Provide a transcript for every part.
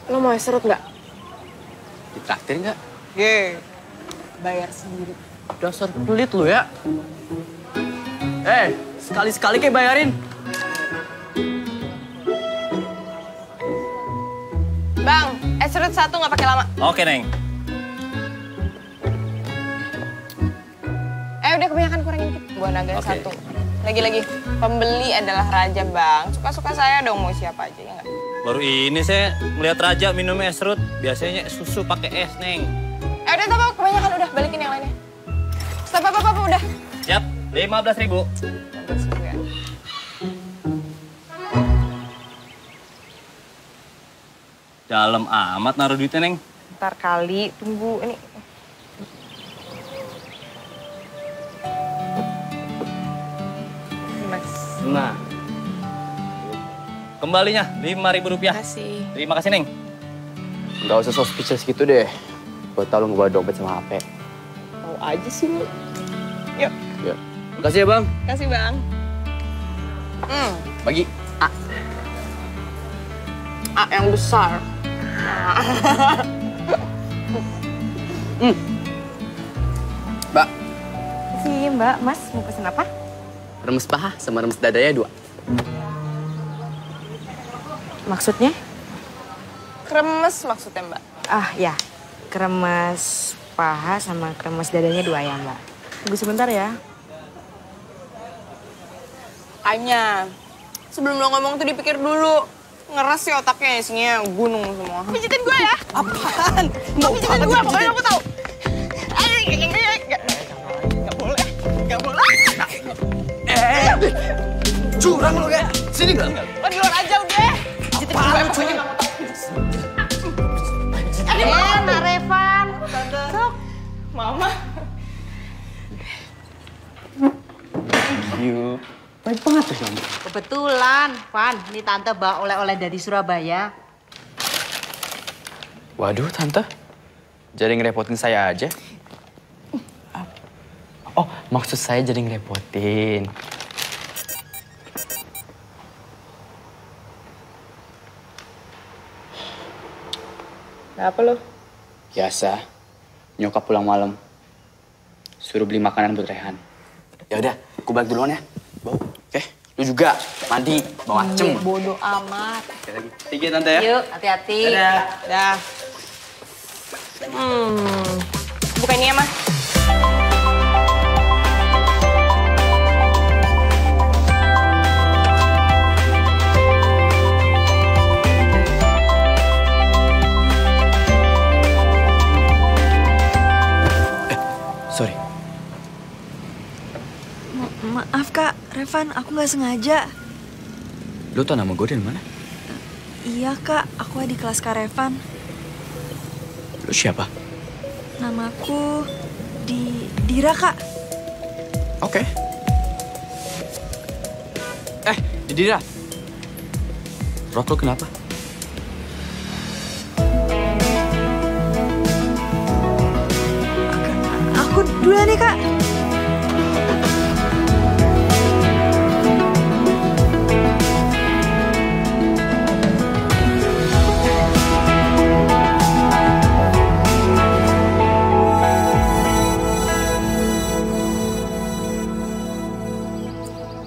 Lo mau serut nggak? Ditraktir nggak? Ye, bayar sendiri. Dasar pelit lu ya. Sekali-sekali kayak bayarin. Bang, serut satu nggak pakai lama. Oke, Neng. Udah kebanyakan kurangin dikit. Gua naga Oke. satu. Lagi-lagi, pembeli adalah raja, Bang. Suka-suka saya dong, mau siapa aja, ya nggak? Baru ini saya melihat Raja minum es serut. Biasanya susu pakai es, Neng. Udah, apa, kebanyakan udah. Balikin yang lainnya. Stop, apa, udah. Siap, 15.000. 15.000 ya. Dalam amat naruh duitnya, Neng. Ntar kali, tunggu. Ini. Mas. Nah. Kembalinya, Rp5.000. Kasih. Terima kasih, Neng. Nggak usah suspicious gitu deh. Gue tau lu ngebawa dompet sama HP. Mau aja sih lu. Yuk. Ya. Makasih ya, Bang. Kasih, Bang. Bagi. A yang besar. Mbak, Sih, Mbak. Mas, mau pesen apa? remes paha sama remes dadanya 2. Maksudnya? Kremes maksudnya, Mbak. Ah, ya. Kremes paha sama kremes dadanya 2 ya, Mbak. Tunggu sebentar ya. Makanya, sebelum lo ngomong tuh dipikir dulu. Ngeres sih otaknya, isinya gunung semua. Pijitin gue ya? Apaan? Mau pijitin gue, pokoknya aku tahu. Gak boleh, gak boleh. Curang lu ya. Sini gak? Lo di luar aja udah. Pijitin gue, pokoknya gak mau tahu. Nak Revan. Sok. Mama. Yuk. Baik banget tuh, Mama. Kebetulan, Van. Ini Tante bawa oleh-oleh dari Surabaya. Waduh, Tante. Jadi ngerepotin saya aja. Oh, maksud saya jadi ngerepotin. Apa lo? Biasa. Nyokap pulang malam. Suruh beli makanan buat Rehan. Ya udah, aku balik duluan ya. Bau. Oke, lu juga mandi, bawa acem. Bodoh amat. Lagi. Tiga Tante ya. Yuk, hati-hati. Dadah. Dah. Buka ini ya, Mas. Sorry. Maaf Kak, Revan, aku nggak sengaja. Lu tau nama gue dari mana? Iya Kak, aku adik kelas Kak Revan. Lu siapa? Namaku Dira Kak. Oke. Didira. Rok lu kenapa? Aku duluan nih Kak.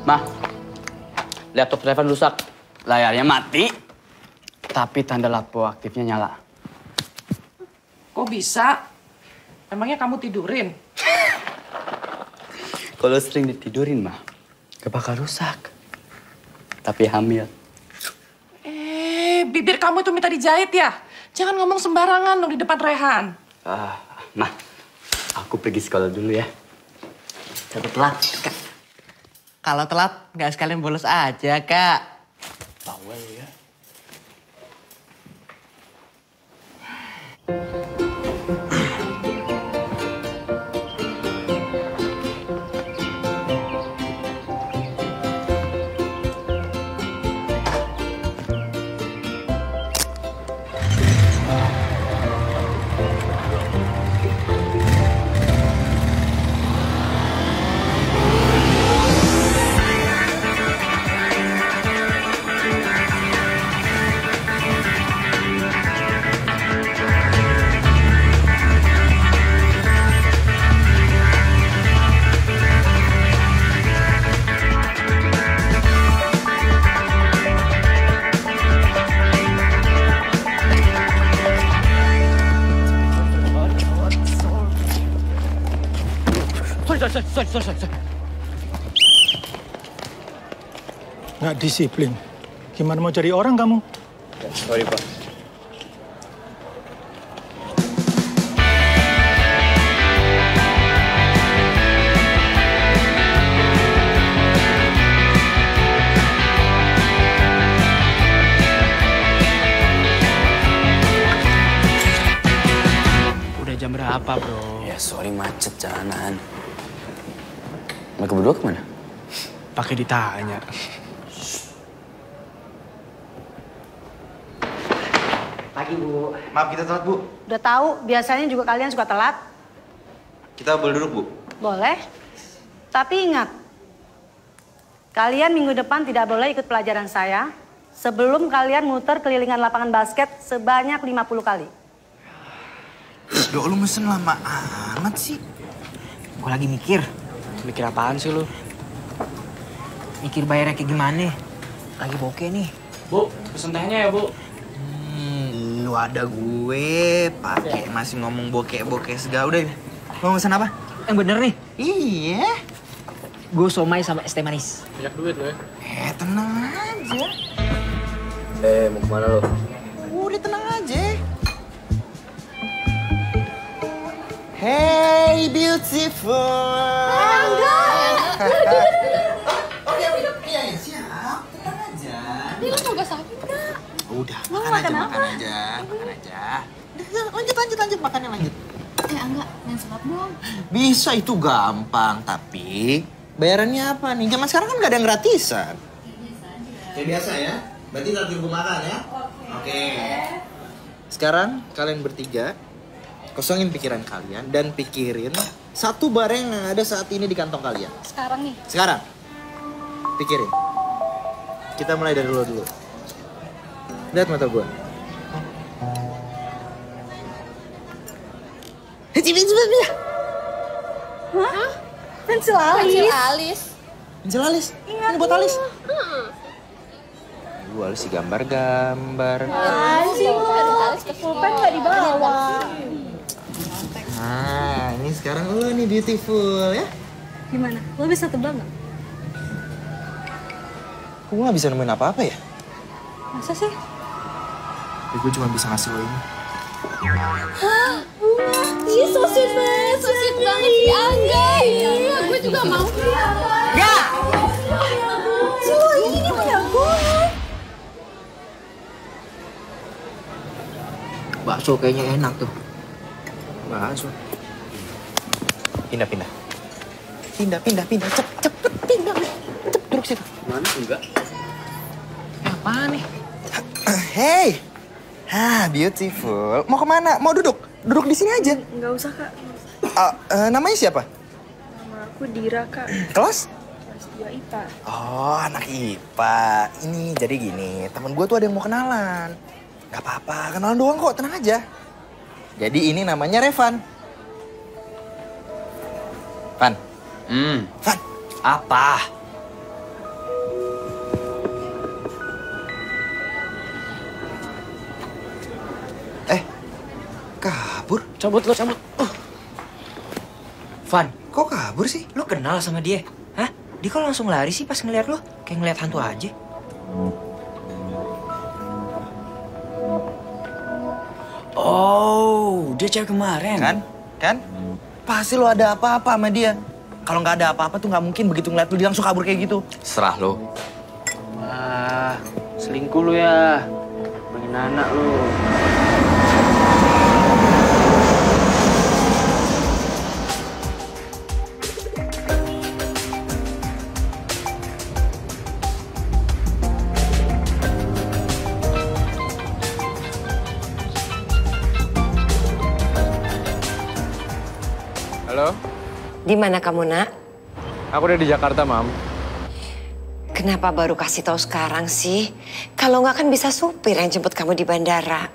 Ma, laptop Revan rusak. Layarnya mati, tapi tanda lampu aktifnya nyala. Kok bisa? Emangnya kamu tidurin? Kalau sering ditidurin, mah, gak bakal rusak. Tapi hamil. Bibir kamu itu minta dijahit ya? Jangan ngomong sembarangan dong di depan Rehan. Mah, aku pergi sekolah dulu ya. Tapi telat, Kak. Kalau telat, nggak sekalian bolos aja, Kak. Bawel ya. Sorry. Nggak disiplin. Gimana mau cari orang kamu? Sorry, Pak. Udah jam berapa, bro? Ya sorry macet jalanan. Mereka berdua kemana? Pakai ditanya. Pagi, Bu. Maaf kita telat, Bu. Udah tahu, biasanya juga kalian suka telat. Kita boleh duduk, Bu? Boleh. Tapi ingat, kalian minggu depan tidak boleh ikut pelajaran saya sebelum kalian muter kelilingan lapangan basket sebanyak 50 kali. Dok, lu mesen lama amat sih. Gue lagi mikir. Mikir apaan sih lu? Mikir bayarnya kayak gimana? Lagi bokeh nih. Bu, pesen tehnya ya, Bu. Lu ada gue, pakai masih ngomong bokeh-bokeh segala. Udah, lu mesen apa? Yang bener nih. Iya. Gue somai sama es teh manis. Banyak duit lo ya. Tenang aja. Mau kemana lo? Udah tenang aja. Hey, beautiful. Oke, iya, siap. Tenang aja. Ini lu mau gak sakit gak? Udah, makan aja. Lanjut, makannya lanjut. Angga, main sulap dong. Bisa, itu gampang, tapi bayarannya apa nih? Zaman sekarang kan nggak ada yang gratisan. Kayak biasa ya? Berarti terakhir gue makan ya? Oke. Sekarang kalian bertiga kosongin pikiran kalian dan pikirin satu barang yang ada saat ini di kantong kalian. Sekarang nih. Sekarang, pikirin. Kita mulai dari lo dulu. Lihat mata gue. Hah? Pensil alis? Pensil alis? Ini buat alis? Gue alis sih gambar-gambar. Pulpen gak dibawa. Nah, ini sekarang lo nih beautiful ya. Gimana? Lo bisa tebak gak? Kok gue gak bisa nemuin apa-apa ya? Masa sih? Gue cuma bisa ngasih lo ini. Hah? Ih, so sweet banget. So sweet banget si Angga. Iya, gue juga mau. Gak! Cuma ini punya gue. Bakso kayaknya enak tuh. Bakso. Pindah. Cepet pindah. Cepet duduk situ. Mana enggak? Apaan nih? Hey. Beautiful. Mau kemana? Mau duduk? Duduk di sini aja. Nggak usah, Kak. Namanya siapa? Nama aku Dira, Kak. Kelas? Kelas 2 IPA. Oh, anak IPA. Ini jadi gini, temen gue tuh ada yang mau kenalan. Gak apa-apa, kenalan doang kok, tenang aja. Jadi ini namanya Revan. Van. Van. Apa? Kabur? Cabut. Van, Kok kabur sih? lu kenal sama dia? Hah? Dia kok langsung lari sih pas ngeliat lu? Kayak ngeliat hantu aja. Oh, dia cewek kemarin. Kan? Pasti lo ada apa-apa sama dia. Kalau nggak ada apa-apa tuh nggak mungkin begitu ngeliat lu dia langsung kabur kayak gitu. Serah lo. Wah, selingkuh lu ya. Bagi anak lu. Halo? Di mana kamu, Nak? Aku udah di Jakarta, Mam. Kenapa baru kasih tahu sekarang sih? Kalau nggak kan bisa supir yang jemput kamu di bandara.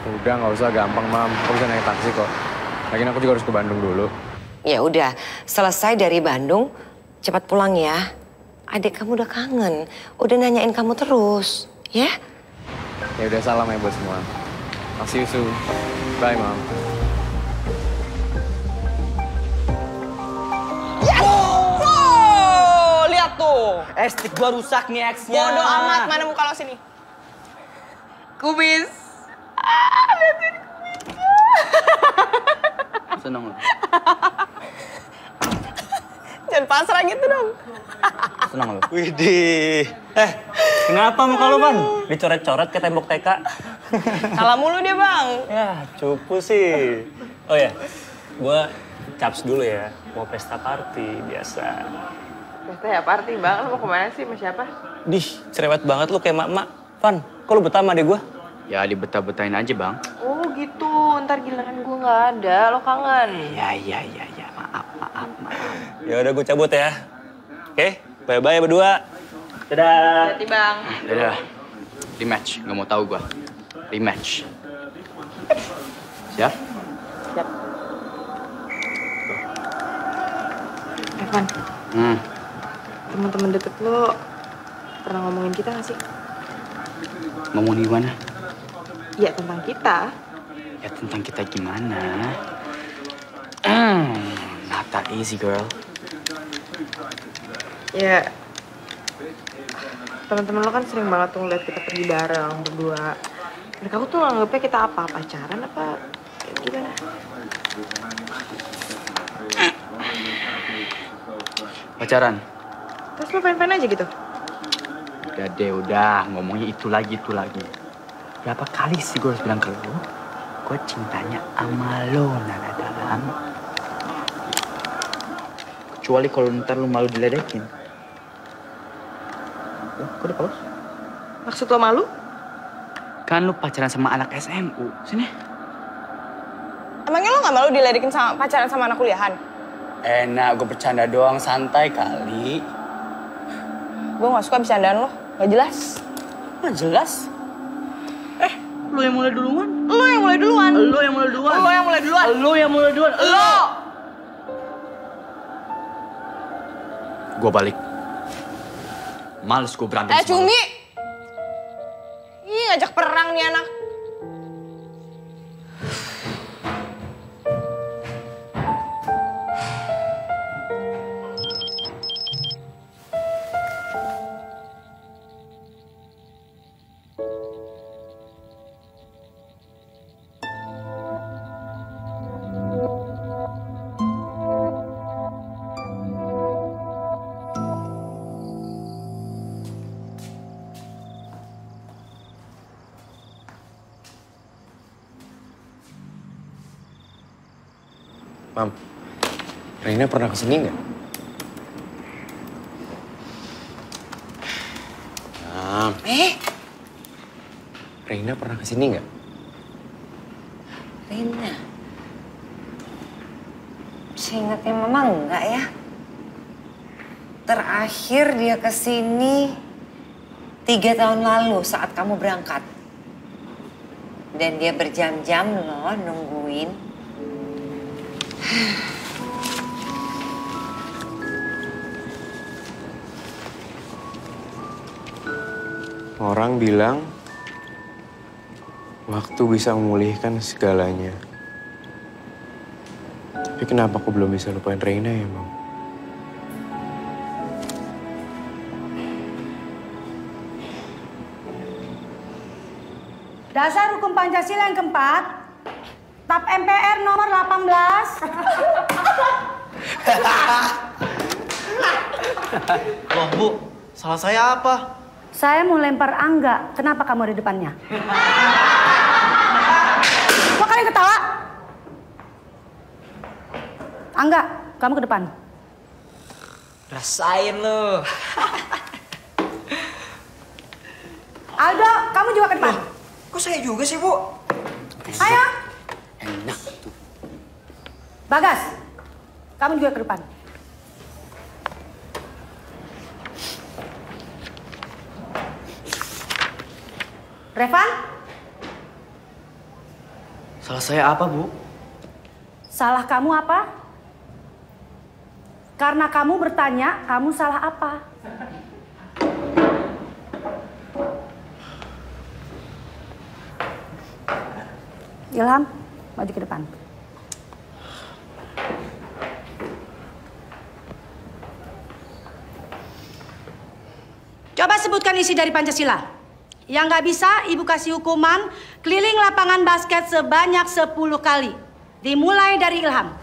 Udah, nggak usah gampang, Mam. Aku bisa naik taksi kok. Lagian aku juga harus ke Bandung dulu. Ya udah, selesai dari Bandung, cepat pulang ya. Adik kamu udah kangen, udah nanyain kamu terus, ya? Ya udah, salam ya buat semua. I'll see you soon. Bye, Mam. Yes! Tuh. Stick gua rusak nih X-nya. Bodoh amat, mana muka lo sini? Kubis. Liatin kubisnya. Seneng lo? Jangan pasrah gitu dong. Seneng lo? Widih. Kenapa muka lo, Pan? Dicoret-coret ke tembok TK. Salah mulu dia, Bang. Ya, cupu sih. Oh ya, gua caps dulu ya. Mau pesta party biasa. Pesta ya party, Bang. Lo mau kemana sih? Sama siapa? Dih, cerewet banget lu kayak mak-mak. Pan, kok lu betah sama adek gua? Ya dibetah-betahin aja bang. Oh gitu, ntar giliran gue nggak ada, lo kangen. Ya, maaf. Ya udah gue cabut ya. Oke, bye-bye berdua. Dadah. Hati Bang. Dadah. Rematch, nggak mau tahu gua. Rematch. Siap? Siap. Evan, teman-teman deket lo pernah ngomongin kita nggak sih? Ngomongin gimana? Ya tentang kita. Ya tentang kita gimana? Not that easy, girl. Ya, teman-teman lo kan sering banget tuh ngeliat kita pergi bareng berdua. Dan kamu tuh nganggepnya kita apa? Pacaran apa gimana? Pacaran? Terus lo fan-fan aja gitu? Udah deh, udah. Ngomongnya itu lagi. Berapa kali sih gue harus bilang ke lo? Gue cintanya sama lo, Nana Dalam. Kecuali kalau ntar lo malu diledekin. Oh, kok udah pause? Maksud lo malu? Kan lo pacaran sama anak SMU. Sini. Emangnya lo gak malu diledekin sama pacaran sama anak kuliahan? Enak, gue bercanda doang, santai kali. Gue gak suka bercandaan lo, gak jelas. Gak jelas? Lo yang mulai duluan. Lo yang mulai duluan. Lo yang mulai duluan. Lo yang mulai duluan. Lo yang mulai duluan. Lo! Gue balik. Males gue berantem sama Cumi! lo. Ih, ngajak perang nih anak. Mam, Reina pernah kesini nggak? Mam. Reina pernah kesini nggak? Reina? Seingatnya Mama enggak ya. Terakhir dia kesini 3 tahun lalu saat kamu berangkat. Dan dia berjam-jam loh nungguin. Orang bilang waktu bisa memulihkan segalanya. Tapi kenapa aku belum bisa lupain Reina ya, Mam? Dasar hukum Pancasila yang keempat, TAP MPR nomor 18. Loh Bu, salah saya apa? Saya mau lempar Angga, kenapa kamu di depannya? Kok kalian ketawa? Angga, kamu ke depan. Rasain lo. Aldo, kamu juga ke depan. Kok saya juga sih, Bu? Ayo. Enak tuh. Bagas, kamu juga ke depan. Revan? Salah saya apa, Bu? Salah kamu apa? Karena kamu bertanya, kamu salah apa? Ilham, maju ke depan. Bapak sebutkan isi dari Pancasila. Yang nggak bisa, Ibu kasih hukuman keliling lapangan basket sebanyak 10 kali. Dimulai dari Ilham.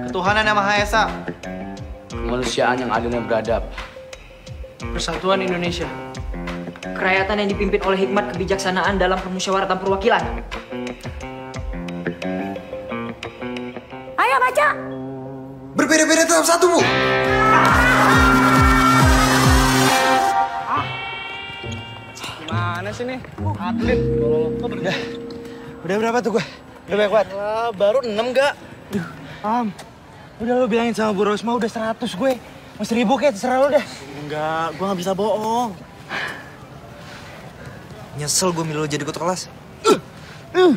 Ketuhanan Yang Maha Esa. Kemanusiaan yang adil dan beradab. Persatuan Indonesia. Kerakyatan yang dipimpin oleh hikmat kebijaksanaan dalam permusyawaratan perwakilan. Ayo baca. Berbeda-beda tetap satu, Bu. Gimana sih nih? Atlet. Udah berapa tuh gue? Udah banyak banget? Baru 6 gak? Udah lo bilangin sama Bu Rosma udah 100 gue. Mau 1000 kayak terserah lo dah. Enggak, gue gak bisa bohong. Nyesel gue milih lo jadi ketua kelas. Loh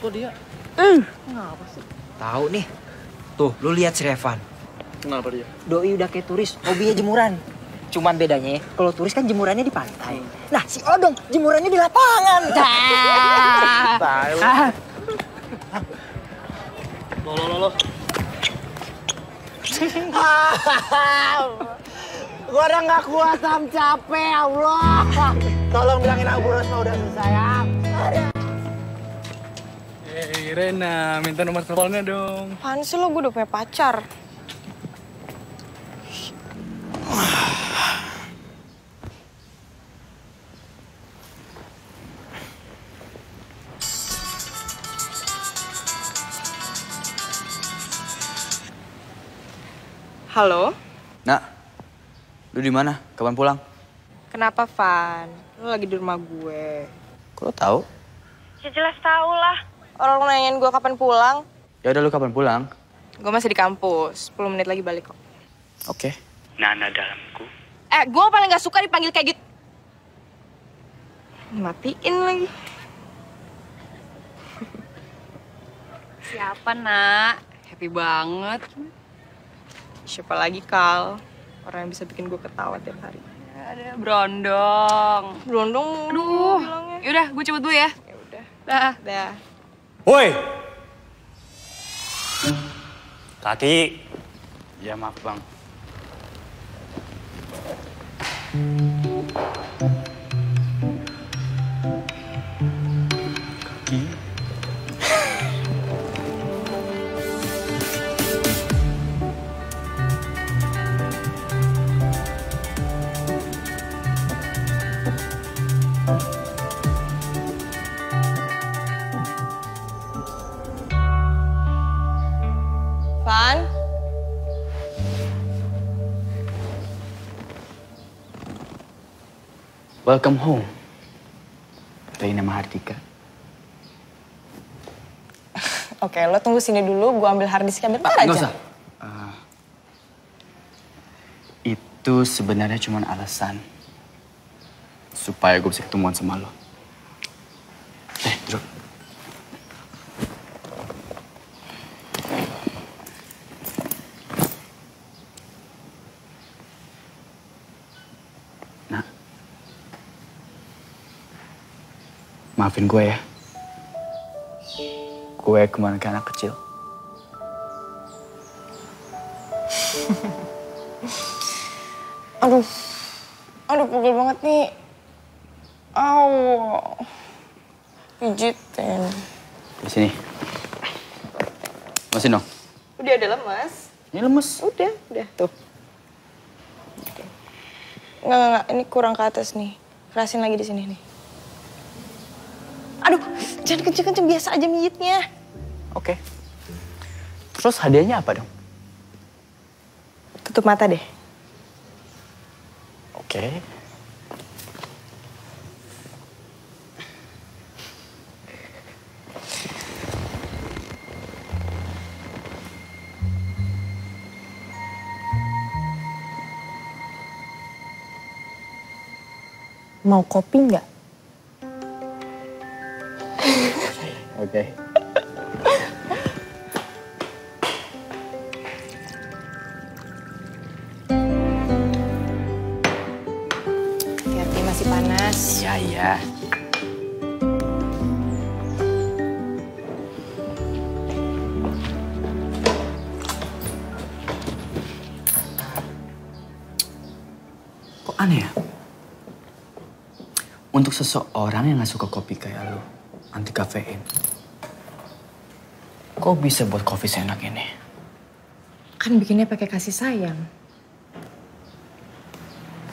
kok dia? Kenapa sih? Tahu nih. Tuh, lu lihat si Revan. Kenapa dia? Doi udah kayak turis, hobinya jemuran. Cuman bedanya, kalau turis kan jemurannya di pantai. Nah, si Odong jemurannya di lapangan. Tahu. Lo. Gua udah gak kuat, capek, ya Allah. Tolong bilangin aku Bu Rosma udah selesai ya. Rena, minta nomor teleponnya dong. Apaan sih lo, gue udah punya pacar. Halo? Nak, lu di mana? Kapan pulang? Kenapa, Van? Lo lagi di rumah gue. Kok lo tahu? Ya jelas tahu lah. Orang nanyain gue kapan pulang. Ya udah lu kapan pulang? Gue masih di kampus. 10 menit lagi balik kok. Oke. Nana dalamku. Gue paling gak suka dipanggil kayak gitu. Matiin lagi. Siapa, Nak? Happy banget. Siapa lagi, Kal? Orang yang bisa bikin gue ketawa tiap hari. Ada Brondong. Brondong. Aduh. Yaudah, gue cabut dulu ya. Ya udah. Dah. Woi! Kaki. Ya maaf bang. Kaki. Van? Welcome home. Reina Mahardika. Oke, lo tunggu sini dulu. Gue ambil harddisknya bentar aja. Nggak usah. Itu sebenarnya cuma alasan supaya gue bisa ketemuan sama lo. Duduk. Nah, maafin gue ya. Gue kemarin kayak anak kecil. Aduh, pegel banget nih. Au, pijitin. Di sini. Lemesin dong. Udah ada lemas. Ini lemes. Udah, tuh. Enggak, ini kurang ke atas nih. Kerasin lagi di sini nih. Aduh, jangan kenceng-kenceng, biasa aja mijitnya. Oke. Terus hadiahnya apa dong? Tutup mata deh. Oke. Mau kopi nggak? Oke. Hati-hati, masih panas. Iya. Untuk seseorang yang gak suka kopi kayak lo, anti kafein, kok bisa buat kopi seenak ini? Kan bikinnya pakai kasih sayang.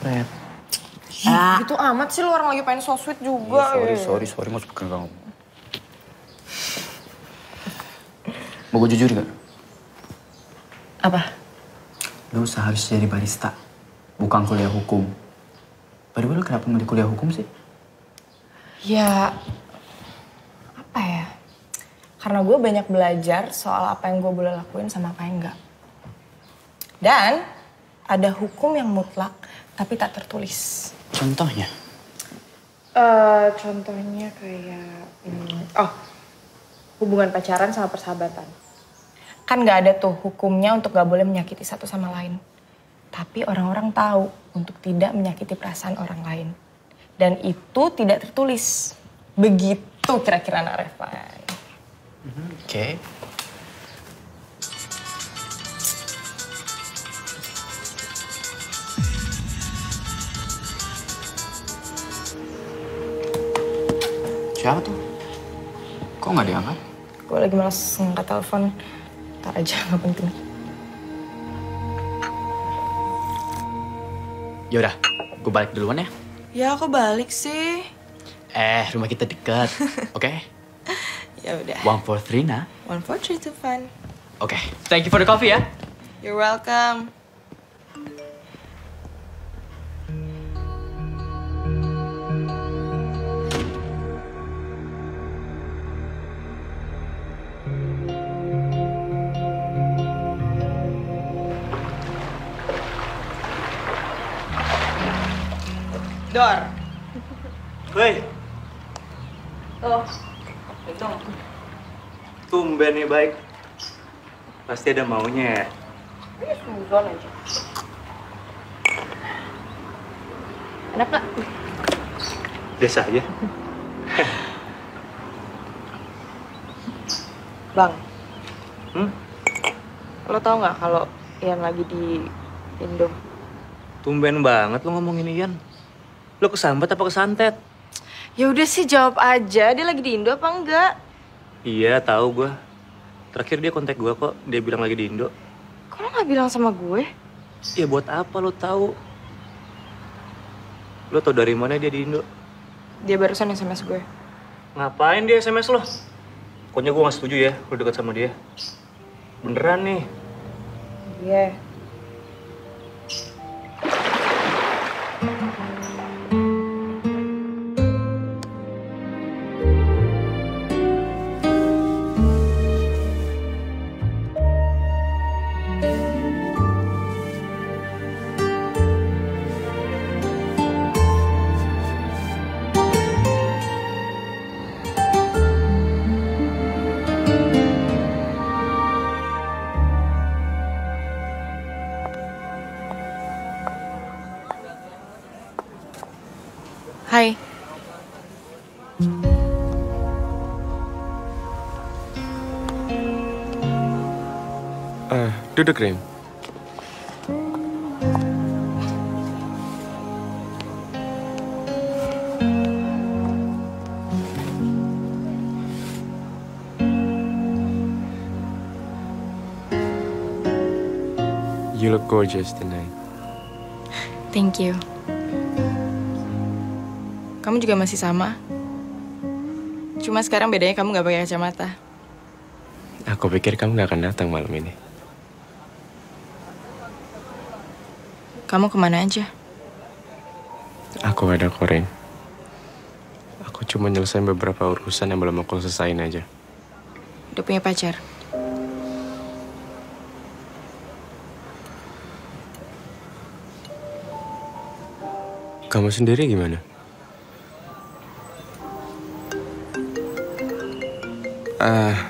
Red. Gitu amat sih, lu orang lagi pengen so sweet juga. Sorry, masuk ke kamu. Mau gue jujur gak? Apa? Lu seharusnya jadi barista, bukan kuliah hukum. By the way, lu kenapa milih kuliah hukum sih? Ya, apa ya? Karena gue banyak belajar soal apa yang gue boleh lakuin sama apa yang enggak. Dan ada hukum yang mutlak tapi tak tertulis. Contohnya? Contohnya kayak, hubungan pacaran sama persahabatan. Kan nggak ada tuh hukumnya untuk nggak boleh menyakiti satu sama lain. Tapi orang-orang tahu untuk tidak menyakiti perasaan orang lain. Dan itu tidak tertulis. Begitu kira-kira anak Reva. Oke. Siapa tuh? Kok nggak diangkat? Gue lagi malas ngangkat telepon. Ntar aja, nggak penting. Yaudah, gue balik duluan ya. Ya, kok balik sih? Rumah kita dekat, oke? Ya udah. 1, 4, 3, nah. 1, 4, 3, 2, 1. Oke, thank you for the coffee ya. You're welcome. Dor. Woi. Oh. Tumben nih baik. Pasti ada maunya ya. Ini suzon aja. Enak gak? Biasa aja. Bang. Lo tau gak kalau Ian lagi di Indo? Tumben banget lo ngomongin Ian. Lo kesambat apa kesantet? Ya udah sih jawab aja, dia lagi di Indo apa enggak? Iya, tahu gue. Terakhir dia kontak gue kok, dia bilang lagi di Indo. Kok lo gak bilang sama gue? Ya buat apa lo tahu? Lo tau dari mana dia di Indo? Dia barusan SMS gue. Ngapain dia SMS lo? Pokoknya gue gak setuju ya, lo dekat sama dia. Beneran nih. Iya. Hai. Duduk, Rin. You look gorgeous tonight. Thank you. Kamu juga masih sama. Cuma sekarang bedanya kamu gak pakai kacamata. Aku pikir kamu gak akan datang malam ini. Kamu kemana aja? Aku ada Korin. Aku cuma nyelesain beberapa urusan yang belum aku selesain aja. Udah punya pacar? Kamu sendiri gimana?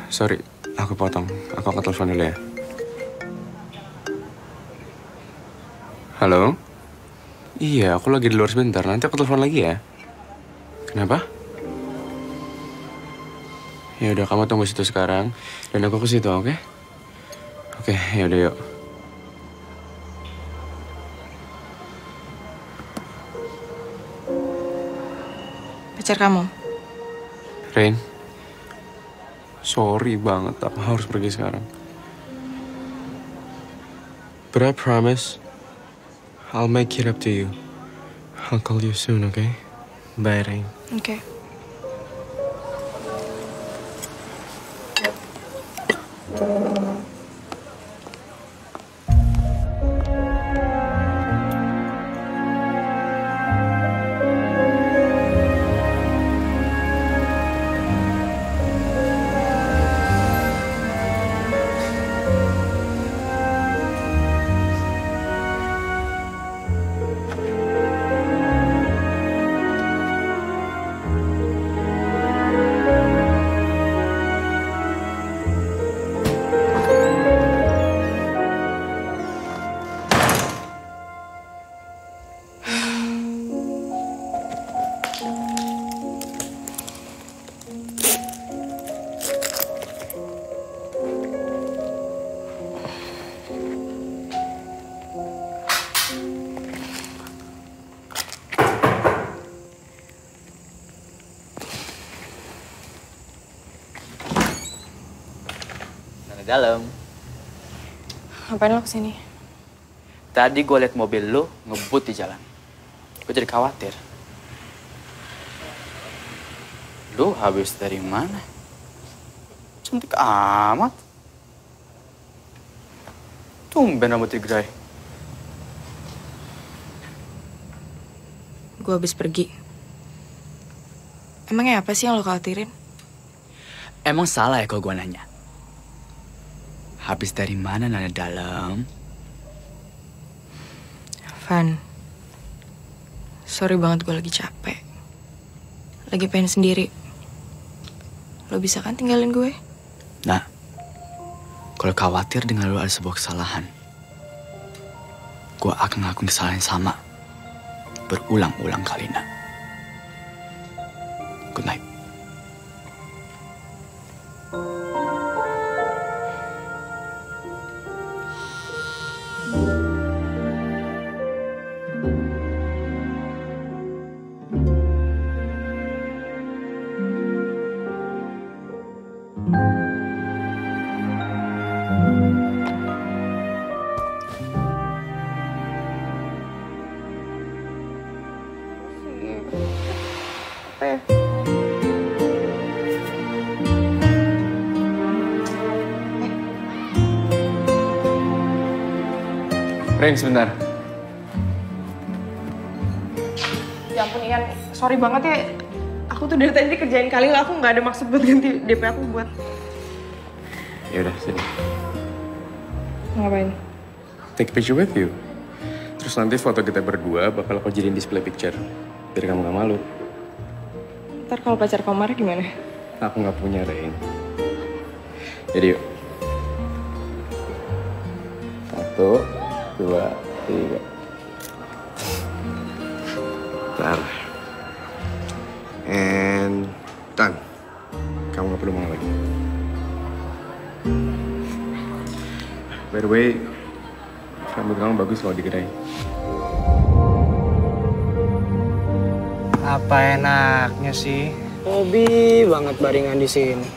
Sorry, aku potong. Aku angkat telepon dulu ya. Halo? Iya, aku lagi di luar sebentar. Nanti aku telepon lagi ya. Kenapa? Ya udah, kamu tunggu situ sekarang dan aku ke situ, oke? Oke, ya udah yuk. Pacar kamu? Rain, sorry banget aku harus pergi sekarang. But I promise, I'll make it up to you. I'll call you soon, okay? Bye, Rain. Oke. Dalam. Ngapain lo kesini? Tadi gue liat mobil lu ngebut di jalan. Gue jadi khawatir. Lu habis dari mana? Cantik amat. Tumben rambut digerai. Gue habis pergi. Emangnya apa sih yang lo khawatirin? Emang salah ya kalau gue nanya? Habis dari mana Nana Dalam? Van, sorry banget gue lagi capek. Lagi pengen sendiri. Lo bisa kan tinggalin gue? Nah, kalau khawatir dengan lo ada sebuah kesalahan, gue akan ngelakuin kesalahan yang sama. Berulang-ulang kali, Nak. Good night. Rain, sebentar. Ya ampun Ian, sorry banget ya. Aku tuh dari tadi kerjain kali lah, aku nggak ada maksud buat ganti DP aku buat. Ya udah, sini. Ngapain? Take a picture with you. Terus nanti foto kita berdua bakal aku jadiin display picture. Biar kamu gak malu. Ntar kalau pacar kamu marah gimana? Aku gak punya, Rain. Jadi yuk. 1, 2, 3. Bentar. And done. Kamu gak perlu malu lagi. By the way, rambut kamu bagus kalau digerai. Apa enaknya sih? Hobi banget baringan di sini.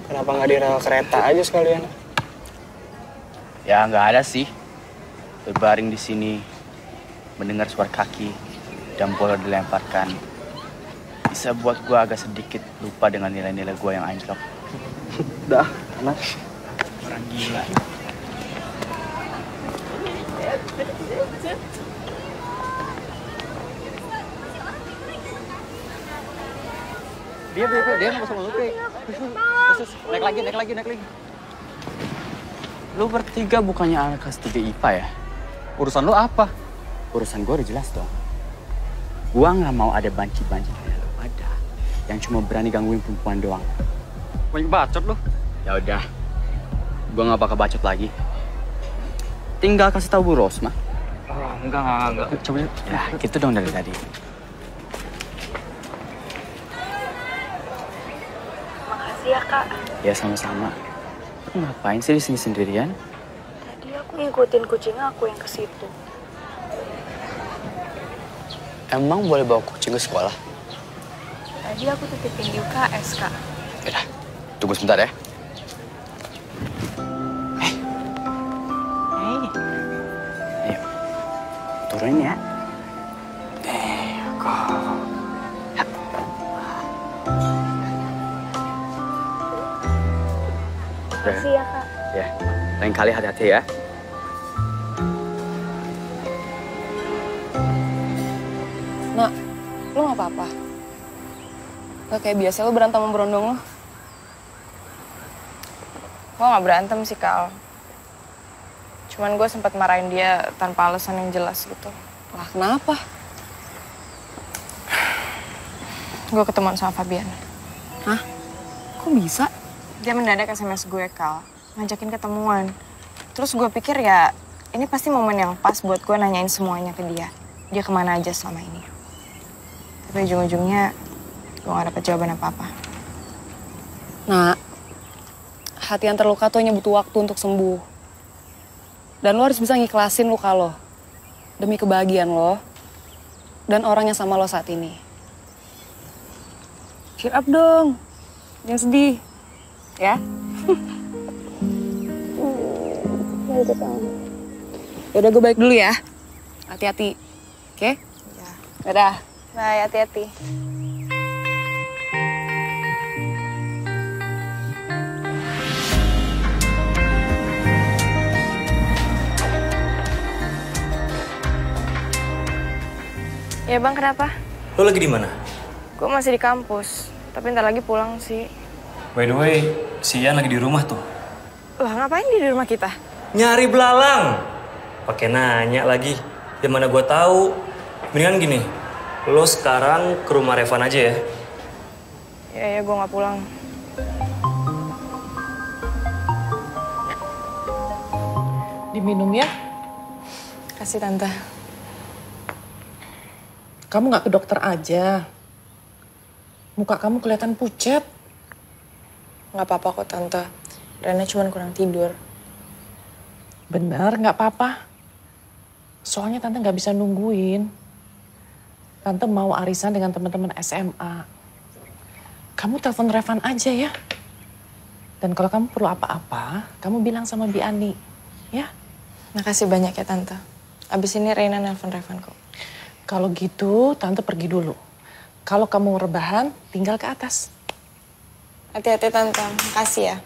Kenapa nggak di rel kereta aja sekalian? Ya nggak ada sih. Berbaring di sini, mendengar suara kaki dan bola dilemparkan, bisa buat gua agak sedikit lupa dengan nilai-nilai gua yang anjlok. Dah, anak. Orang gila. Dia nggak sama lu, Pik. Naik lagi. Lu bertiga bukannya anak kelas 3 IPA ya? Urusan lu apa? Urusan gua udah jelas dong. Gua nggak mau ada banci-banci kayak lu pada yang cuma berani gangguin perempuan doang. Banyak bacot lu. Ya udah, gua nggak bakal bacot lagi. Tinggal kasih tahu Bu Rosma. Oh, enggak. Coba ya, gitu dong dari tadi. Makasih ya, Kak. Ya sama-sama. Lu ngapain sih di sini sendirian? Tadi aku ngikutin kucing aku yang ke situ. Emang boleh bawa kucing ke sekolah? Tadi aku titipin di UKS, Kak. Yaudah, tunggu sebentar ya. Ayo, turunin ya. Makasih ya, Kak. Ya, lain kali hati-hati ya. Nak, lu gak apa-apa? Gak kayak biasa lu berantem sama berondong lo? Gue gak berantem sih, Kal. Cuman gue sempat marahin dia tanpa alasan yang jelas gitu. Lah, kenapa? Gue ketemuan sama Fabian. Hah? Kok bisa? Dia mendadak SMS gue, Kal. Ngajakin ketemuan. Terus gue pikir ya, ini pasti momen yang pas buat gue nanyain semuanya ke dia. Dia kemana aja selama ini. Tapi ujung-ujungnya gue gak dapet jawaban apa-apa. Nah, hati yang terluka tuh hanya butuh waktu untuk sembuh. Dan lo harus bisa ngikhlasin luka lo. Demi kebahagiaan lo. Dan orang yang sama lo saat ini. Cheer up dong. Jangan sedih. Ya? Yaudah gue balik dulu ya. Hati-hati. Oke? Ya. Dadah. Bye, hati-hati. Ya bang, kenapa? Lo lagi di mana? Gue masih di kampus, tapi ntar lagi pulang sih. By the way, si Ian lagi di rumah tuh. Lah ngapain dia di rumah kita? Nyari belalang. Pakai nanya lagi. Ya mana gue tahu. Mendingan gini, lo sekarang ke rumah Revan aja ya. Ya gue nggak pulang. Diminum ya. Kasih tante. Kamu nggak ke dokter aja. Muka kamu kelihatan pucat. Nggak apa-apa kok tante. Rena cuma kurang tidur. Benar, nggak apa-apa. Soalnya tante nggak bisa nungguin. Tante mau arisan dengan teman-teman SMA. Kamu telepon Revan aja ya. Dan kalau kamu perlu apa-apa, kamu bilang sama Bi Ani, ya? Makasih banyak ya tante. Abis ini Rena nelpon Revan kok. Kalau gitu, tante pergi dulu. Kalau kamu mau rebahan, tinggal ke atas. Hati-hati tante, makasih ya.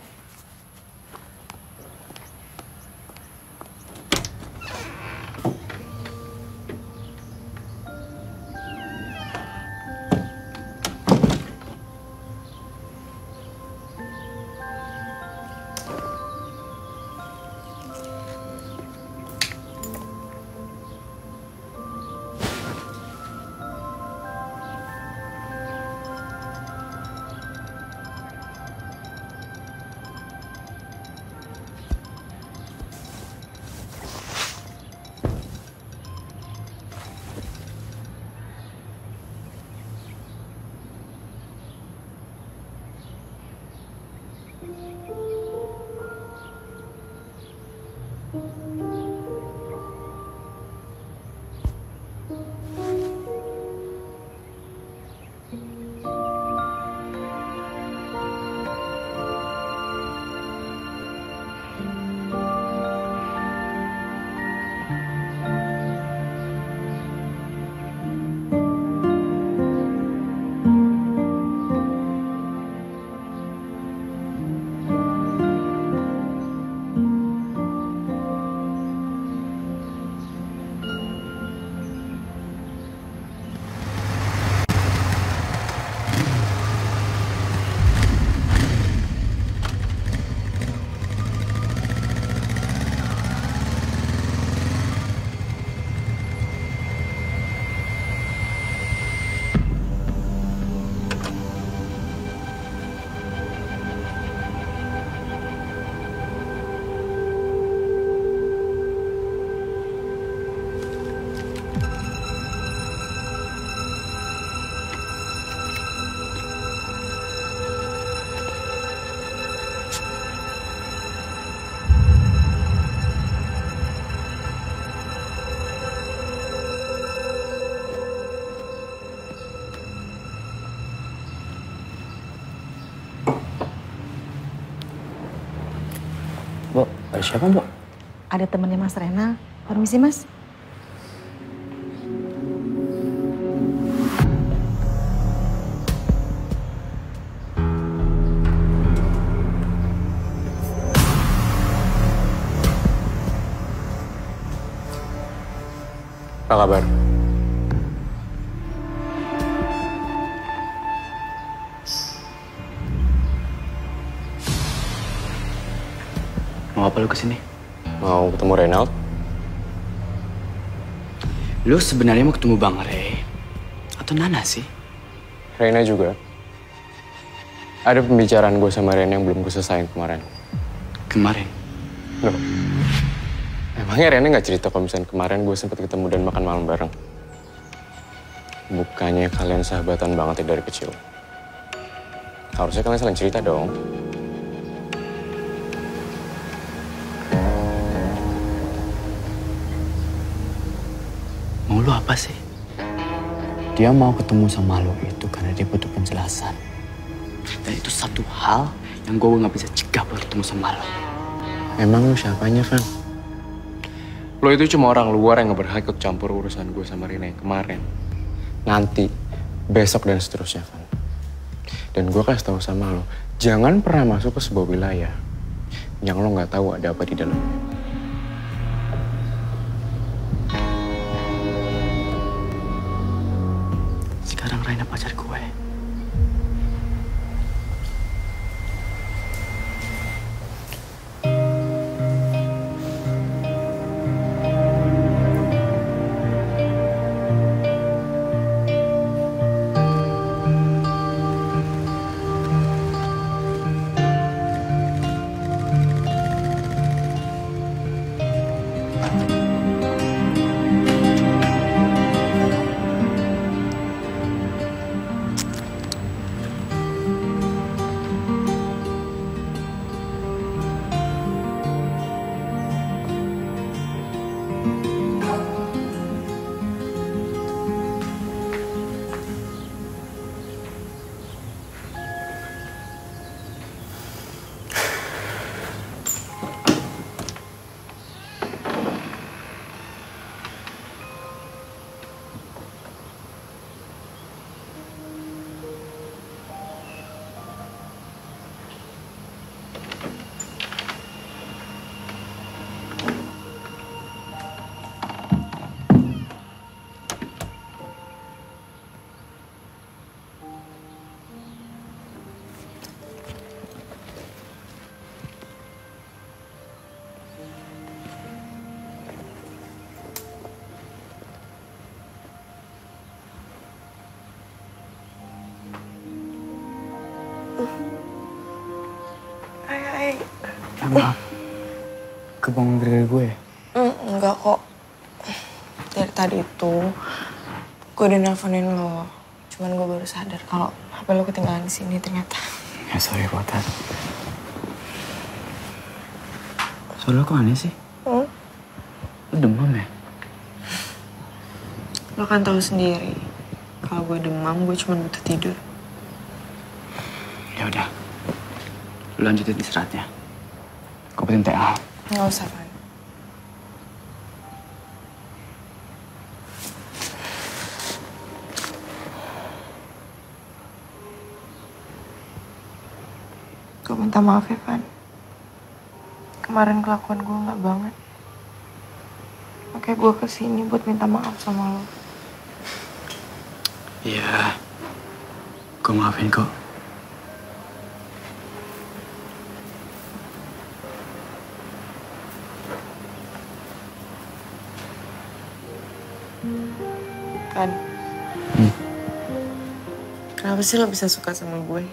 Ada siapa, Mbak? Ada temennya Mas Renal. Permisi, Mas. Apa kabar? Mau apa lu kesini? Mau ketemu Reynald? Lu sebenarnya mau ketemu Bang Ray atau Nana sih? Reina juga. Ada pembicaraan gue sama Reina yang belum gue selesain kemarin. Kemarin? Loh, emangnya Reina nggak cerita kalau misalnya kemarin gue sempat ketemu dan makan malam bareng? Bukannya kalian sahabatan banget ya dari kecil? Harusnya kalian saling cerita dong. Mau lu apa sih? Dia mau ketemu sama lo itu karena dia butuh penjelasan. Dan itu satu hal yang gue nggak bisa cegah buat ketemu sama lo. Emang lu siapanya, Van? Lo itu cuma orang luar yang gak berhak ikut campur urusan gue sama Rina yang kemarin. Nanti, besok dan seterusnya, Van. Dan gue kasih tahu sama lo, jangan pernah masuk ke sebuah wilayah yang lo nggak tahu ada apa di dalamnya. Sekarang Raina pacar gue. Maaf, kebangun dari gue. Enggak kok. Dari tadi itu, gue udah nelfonin lo. Cuman gue baru sadar kalau HP lo ketinggalan di sini ternyata. Ya sorry kok, Tat. Soalnya kok aneh sih? Lo demam ya? Lo kan tahu sendiri, kalau gue demam, gue cuma butuh tidur. Ya udah, lo lanjutin istirahatnya. Gue penting TA. Nggak usah, Van. Gue minta maaf ya, Van. Kemarin kelakuan gue nggak banget. Makanya gue kesini buat minta maaf sama lo. Iya, gue maafin kok. Kan? Kenapa sih lo bisa suka sama gue?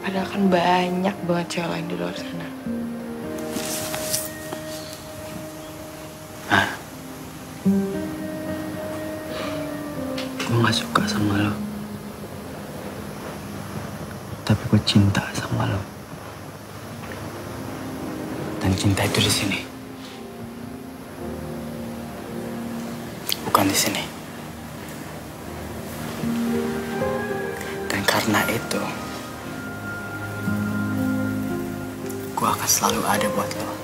Padahal kan banyak banget cewek lain di luar sana. Gue gak suka sama lo. Tapi gue cinta sama lo. Dan cinta itu di sini. Bukan di sini. Dan karena itu, gue akan selalu ada buat lo.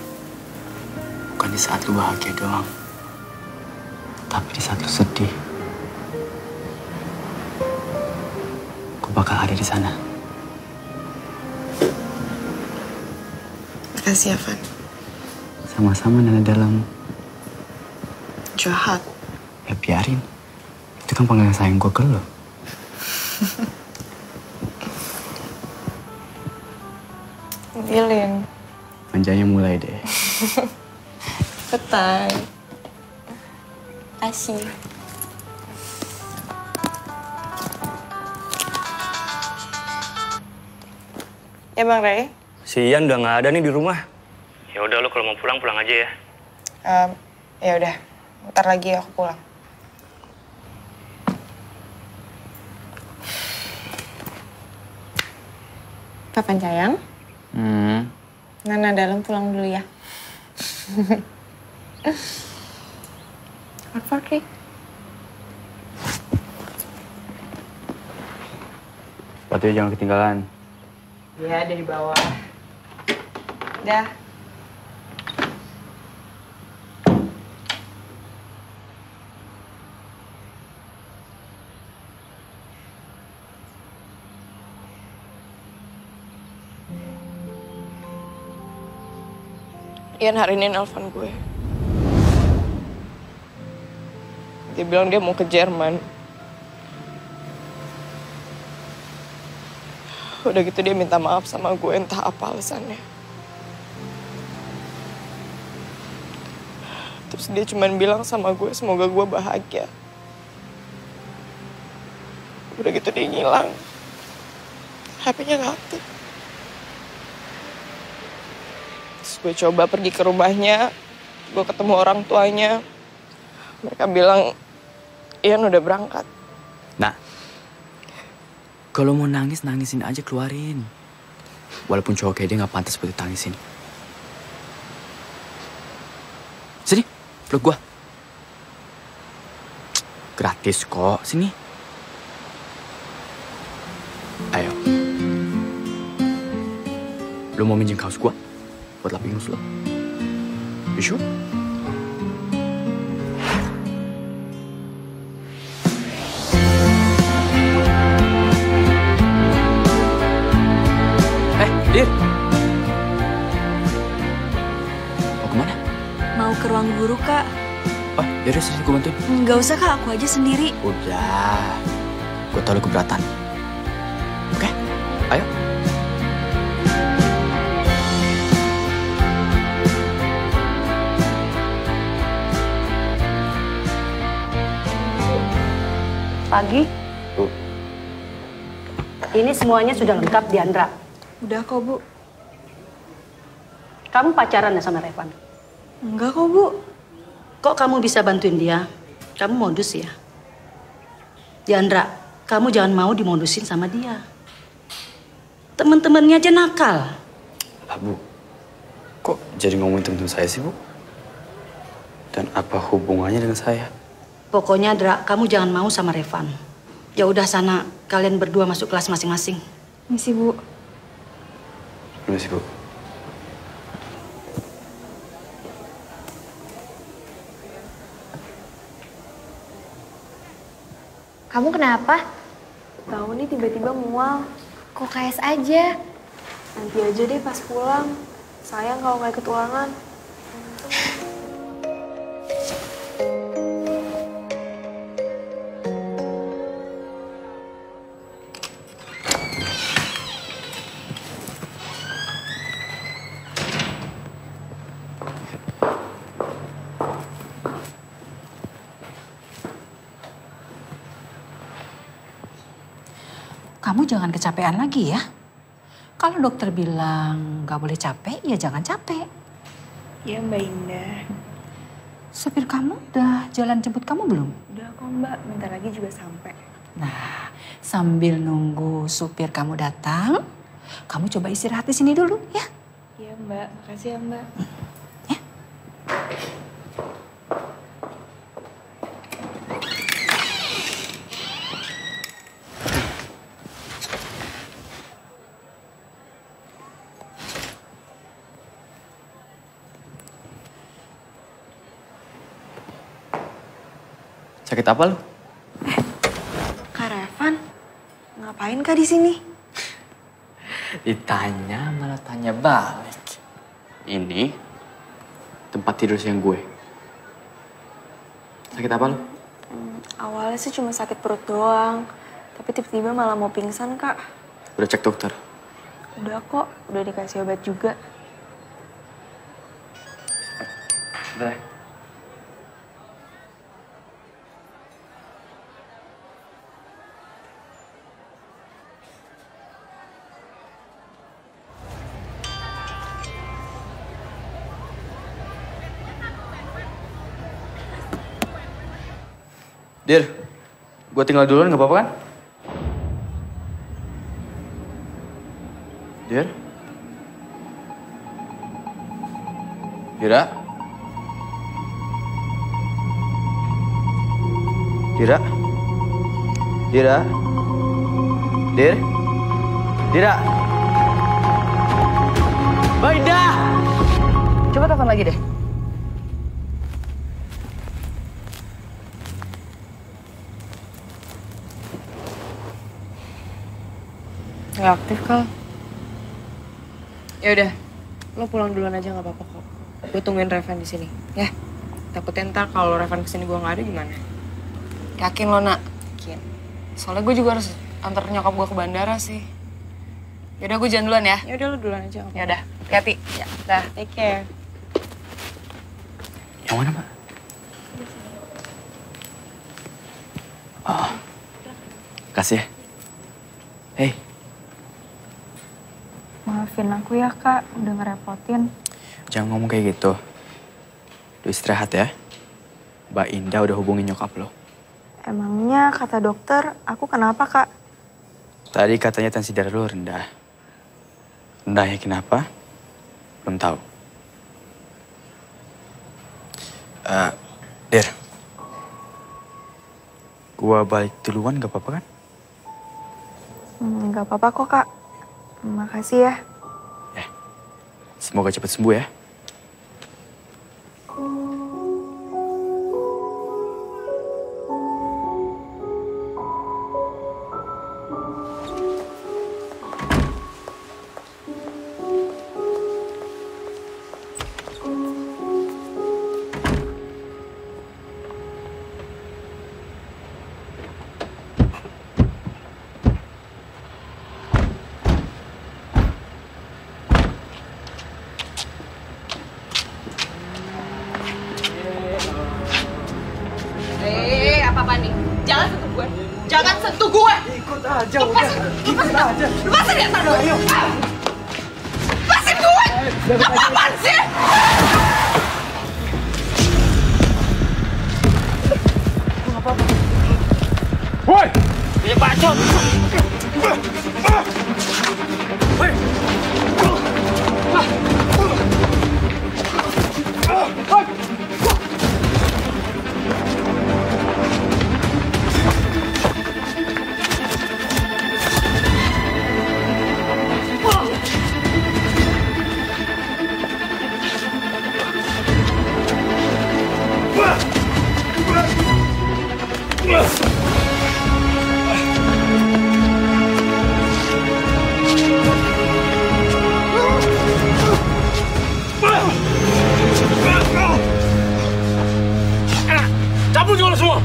Bukan di saat lo bahagia doang, tapi di saat lo sedih. Gue bakal ada di sana. Makasih ya, Van. Sama-sama Nana Dalam. Jahat. Ya biarin. Itu kan panggilan sayang gue ke lo. Bilin. Manjanya mulai deh. Petang. Asih. Ya Bang Ray. Si Ian udah nggak ada nih di rumah. Ya udah lo kalau mau pulang pulang aja ya. Ya udah. Ntar lagi aku pulang. Kapan sayang? Nana Dalam pulang dulu ya. Oke. Sepatunya jangan ketinggalan. Iya, ada di bawah. Dah. Ian hari ini nelfon gue. Dia bilang dia mau ke Jerman. Udah gitu dia minta maaf sama gue, entah apa alasannya. Terus dia cuma bilang sama gue, semoga gue bahagia. Udah gitu dia ngilang. HP-nya nggak aktif. Terus gue coba pergi ke rumahnya, gue ketemu orang tuanya. Mereka bilang, Ian udah berangkat. Nah, kalau mau nangis, nangisin aja, keluarin. Walaupun cowok kayak dia nggak pantas buat ditangisin. Sini, peluk gua. Gratis kok, sini. Ayo. Lu mau minjem kaos gua? Buat lap ingus lo. You sure? Dir. Mau kemana? Mau ke ruang guru, Kak. Oh, yaudah sini gue bantuin. Nggak usah, Kak. Aku aja sendiri. Udah. Gue tau lu keberatan. Oke, ayo. Pagi. Ini semuanya sudah lengkap, Diandra. Udah kok, Bu. Kamu pacaran ya sama Revan? Enggak kok, Bu. Kok kamu bisa bantuin dia? Kamu modus ya? Diandra, kamu jangan mau dimodusin sama dia. Temen-temennya aja nakal. Lah, Bu. Kok jadi ngomongin temen-temen saya sih, Bu? Dan apa hubungannya dengan saya? Pokoknya, Dra, kamu jangan mau sama Revan. Ya udah sana, kalian berdua masuk kelas masing-masing. Misi, Bu. Permisi, Bu. Kamu kenapa? Tahu nih tiba-tiba mual. Kok KS aja? Nanti aja deh pas pulang. Sayang kalau nggak ikut ulangan. Kamu jangan kecapean lagi ya. Kalau dokter bilang nggak boleh capek, ya jangan capek. Ya Mbak Indah. Supir kamu udah jalan jemput kamu belum? Udah kok Mbak, bentar lagi juga sampai. Nah, sambil nunggu supir kamu datang, kamu coba istirahat di sini dulu ya. Iya Mbak, makasih ya Mbak. Sakit apa lu? Kak Revan, ngapain Kak di sini? Ditanya malah tanya balik. Ini tempat tidur siang gue. Sakit apa lu? Awalnya sih cuma sakit perut doang. Tapi tiba-tiba malah mau pingsan, Kak. Udah cek dokter? Udah kok, udah dikasih obat juga. Udah. Dir, gue tinggal duluan gak apa-apa kan? Dir? Dira? Dira? Dira? Dir? Dira? Baida! Coba telepon lagi deh. Nggak aktif, Kal. Ya udah, lo pulang duluan aja nggak apa-apa kok. Gue tungguin Revan di sini, ya. Takutnya ntar kalau Revan kesini gue nggak ada gimana? Yakin lo, Nak? Yakin. Soalnya gue juga harus antar nyokap gue ke bandara sih. Yaudah, gue jalan duluan ya. Yaudah, lo duluan aja. Yaudah, hati-hati. Ya, dah, take care. Yang mana, Mbak? Oh, kasih ya. Hei. Maafin aku ya, Kak. Udah ngerepotin. Jangan ngomong kayak gitu. Udah istirahat ya. Mbak Indah udah hubungin nyokap lo. Emangnya kata dokter, aku kenapa, Kak? Tadi katanya tensi darah lo rendah. Rendahnya kenapa? Belum tahu. Dir. Gua balik duluan gak apa-apa kan? Gak apa-apa kok, Kak. Makasih ya. Semoga cepat sembuh ya. Apa-apa nih? Jangan sentuh gue. Jangan sentuh gue. Ikut aja. Lepasin. Ikut aja. Lepasin ya, Sandro. Lepasin gue. Apaan sih? Woi! Ini bacot. Woi! Cabut kalau semua!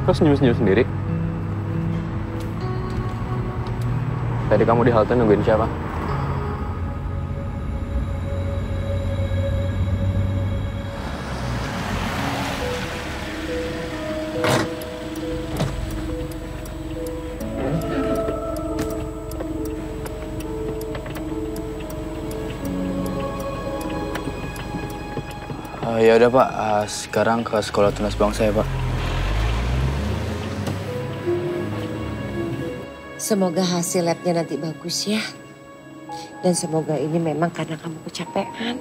Kok senyum-senyum sendiri? Tadi kamu di halte nungguin siapa? Ya udah Pak, sekarang ke sekolah tunas bangsa ya Pak. Semoga hasil labnya nanti bagus ya. Dan semoga ini memang karena kamu kecapean.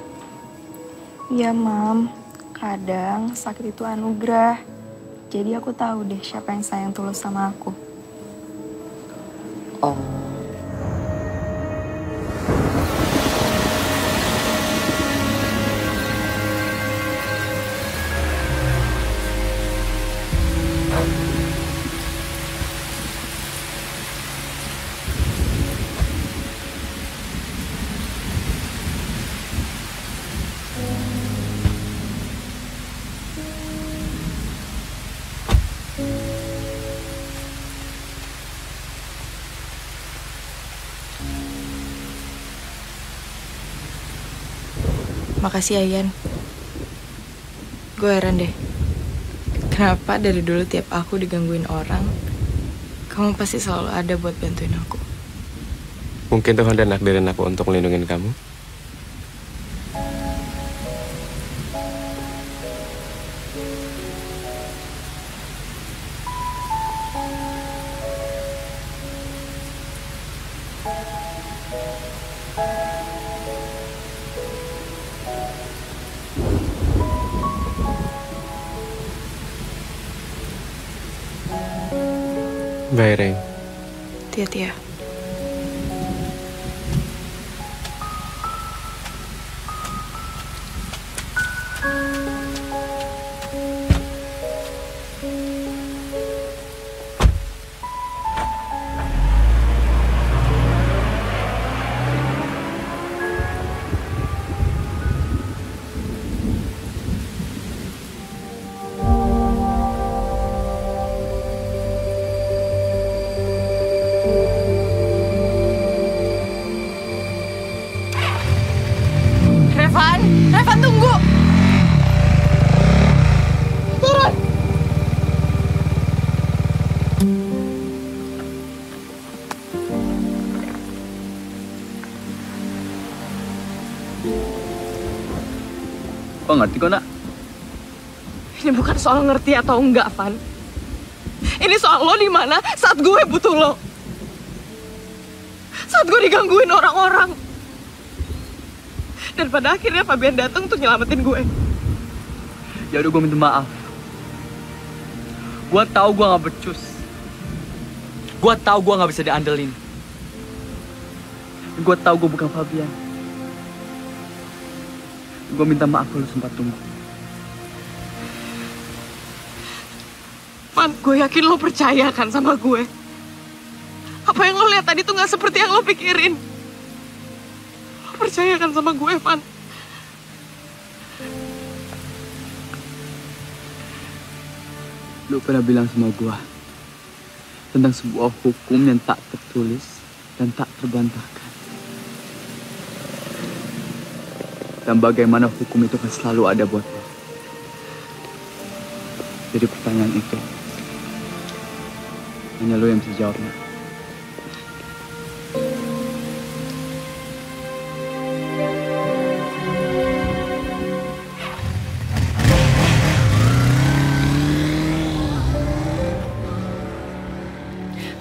Iya, Mam. Kadang sakit itu anugerah. Jadi aku tahu deh siapa yang sayang tulus sama aku. Oh. Makasih Ayan. Gue heran deh. Kenapa dari dulu tiap aku digangguin orang, kamu pasti selalu ada buat bantuin aku. Mungkin Tuhan udah nakdirin aku untuk melindungi kamu. Bye, Reng. Tia-tia. Revan, tunggu! Turun! Kok ngerti kok, Nak? Ini bukan soal ngerti atau enggak, Van. Ini soal lo di mana saat gue butuh lo. Saat gue digangguin orang-orang. Dan pada akhirnya Fabian datang untuk nyelamatin gue. Ya udah, gue minta maaf. Gue tahu gue nggak becus. Gue tahu gue nggak bisa diandelin. Gue tahu gue bukan Fabian. Gue minta maaf kalau sempat tunggu. Van, gue yakin lo percaya kan sama gue. Apa yang lo lihat tadi tuh nggak seperti yang lo pikirin. Percaya kan sama gue, Van? Lu pernah bilang sama gue tentang sebuah hukum yang tak tertulis dan tak terbantahkan. Dan bagaimana hukum itu akan selalu ada buat lo. Jadi pertanyaan itu hanya lo yang bisa jawabnya.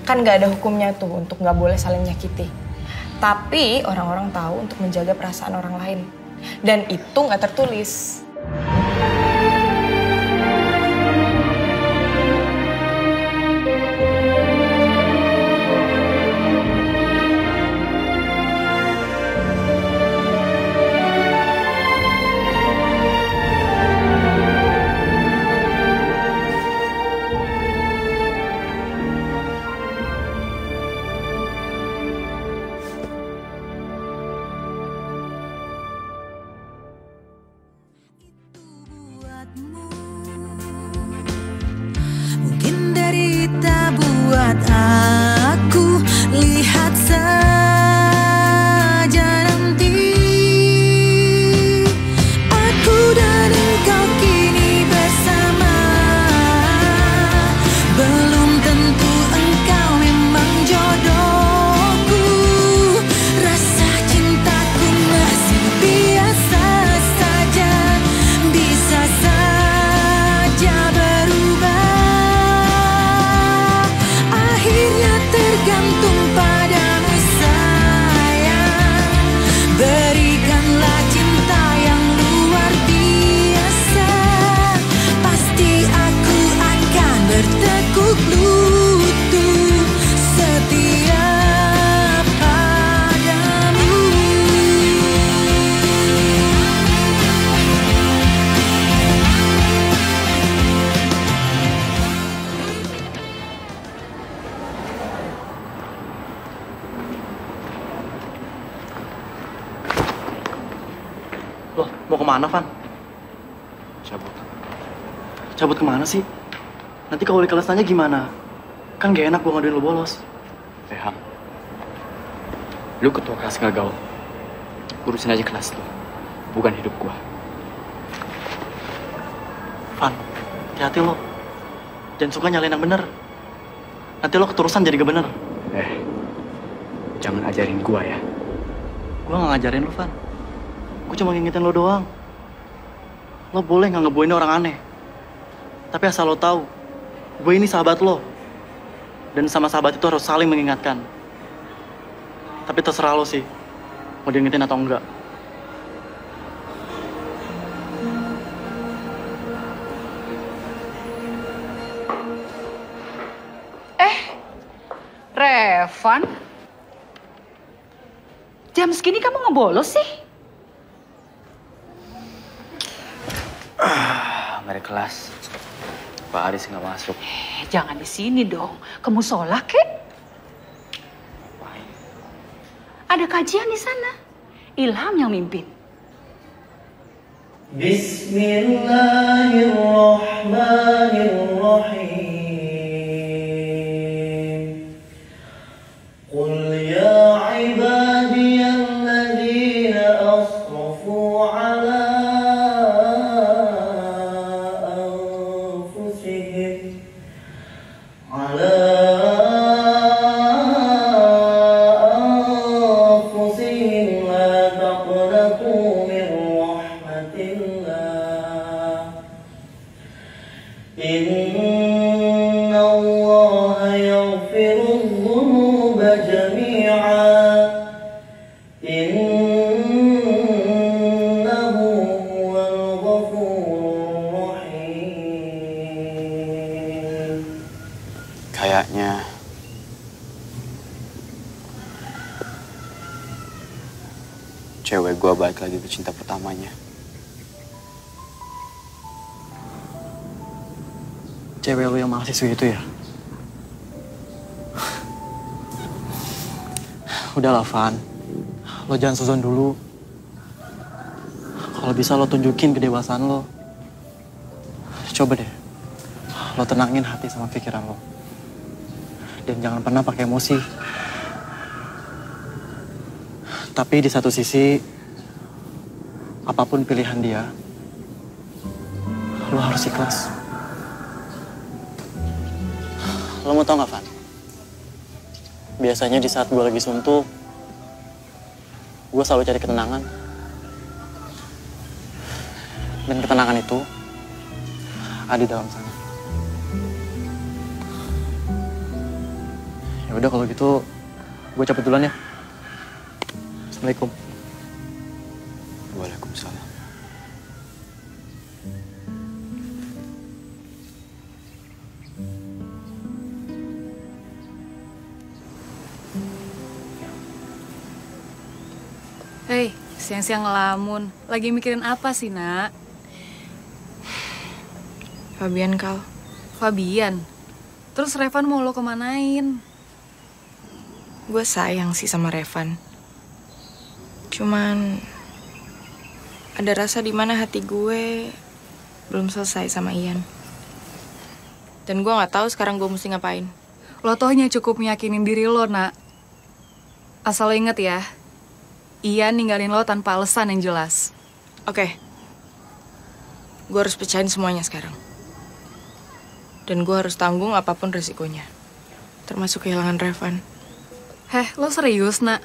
Kan gak ada hukumnya tuh untuk gak boleh saling nyakiti. Tapi orang-orang tahu untuk menjaga perasaan orang lain. Dan itu gak tertulis. buat aku lihat saja nanti. Aku dan engkau kini bersama. Belum tentu engkau memang jodohku. Rasa cintaku masih biasa saja. Bisa saja berubah. Akhirnya kemana, Van? Cabut. Cabut kemana sih? Nanti kalau di kelas tanya gimana? Kan gak enak gue ngaduin lo bolos. Ham, lu ketua kelas gagal. Urusin aja kelas lu, bukan hidup gua. Van, hati-hati lo. Jangan suka nyalain yang bener. Nanti lo keterusan jadi gak bener. Jangan ajarin gua ya. Gua gak ngajarin lo, Van. Gue cuma ngingetin lo doang. Lo boleh nganggep gue ini orang aneh. Tapi asal lo tahu, gue ini sahabat lo. Dan sama sahabat itu harus saling mengingatkan. Tapi terserah lo sih, mau diingetin atau enggak. Revan? Jam segini kamu ngebolos sih? Mari kelas. Pak Aris nggak masuk. Jangan di sini dong. Kamu sholat, kek? Ada kajian di sana. Ilham yang mimpin. Bismillahirrahmanirrahim. Qul ya ibadiyalladzina asrafu ala anfusihim la taqnatu min rahmatillah. Inna Allaha yaghfiru dhunuba jami'a. Innahu huwal ghafurur rahim. Kayaknya cewek gua balik lagi ke cinta pertamanya. Cewek lo yang mahasiswa itu ya? Udahlah, Van. Lo jangan suzon dulu. Kalau bisa lo tunjukin kedewasaan lo. Coba deh. Lo tenangin hati sama pikiran lo. Dan jangan pernah pakai emosi. Tapi di satu sisi, apapun pilihan dia, lo harus ikhlas. Lo mau tau gak, Van? Biasanya di saat gue lagi suntuk, gue selalu cari ketenangan. Dan ketenangan itu ada di dalam sana. Ya udah kalau gitu, gue cabut duluan ya. Assalamualaikum. Waalaikumsalam. Hei, siang-siang ngelamun. Lagi mikirin apa sih, Nak? Fabian, Kal. Fabian? Terus Revan mau lo kemanain? Gue sayang sih sama Revan. Cuman ada rasa di mana hati gue belum selesai sama Ian. Dan gue nggak tahu sekarang gue mesti ngapain. Lo tuh hanya cukup meyakinin diri lo, Nak. Asal lo inget ya, Ian ninggalin lo tanpa alasan yang jelas. Oke. Gue harus pecahin semuanya sekarang. Dan gue harus tanggung apapun resikonya. Termasuk kehilangan Revan. Heh, lo serius, Nak?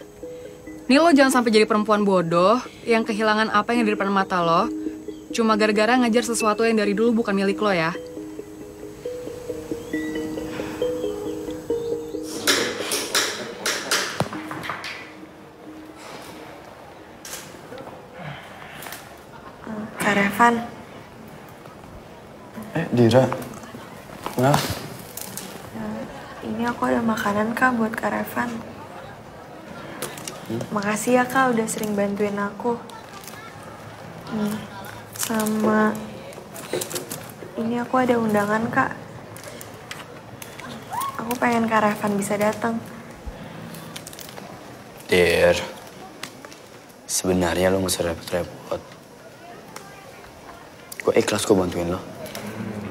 Nih lo jangan sampai jadi perempuan bodoh yang kehilangan apa yang ada di depan mata lo cuma gara-gara ngajar sesuatu yang dari dulu bukan milik lo ya. Kak Revan. Dira. Kenapa? Ini aku ada makanan, Kak, buat Kak Revan. Makasih ya, Kak, udah sering bantuin aku. Sama ini aku ada undangan, Kak. Aku pengen Kak Revan bisa datang. Dir, sebenarnya lo gak usah repot-repot. Gue ikhlas kok bantuin lo.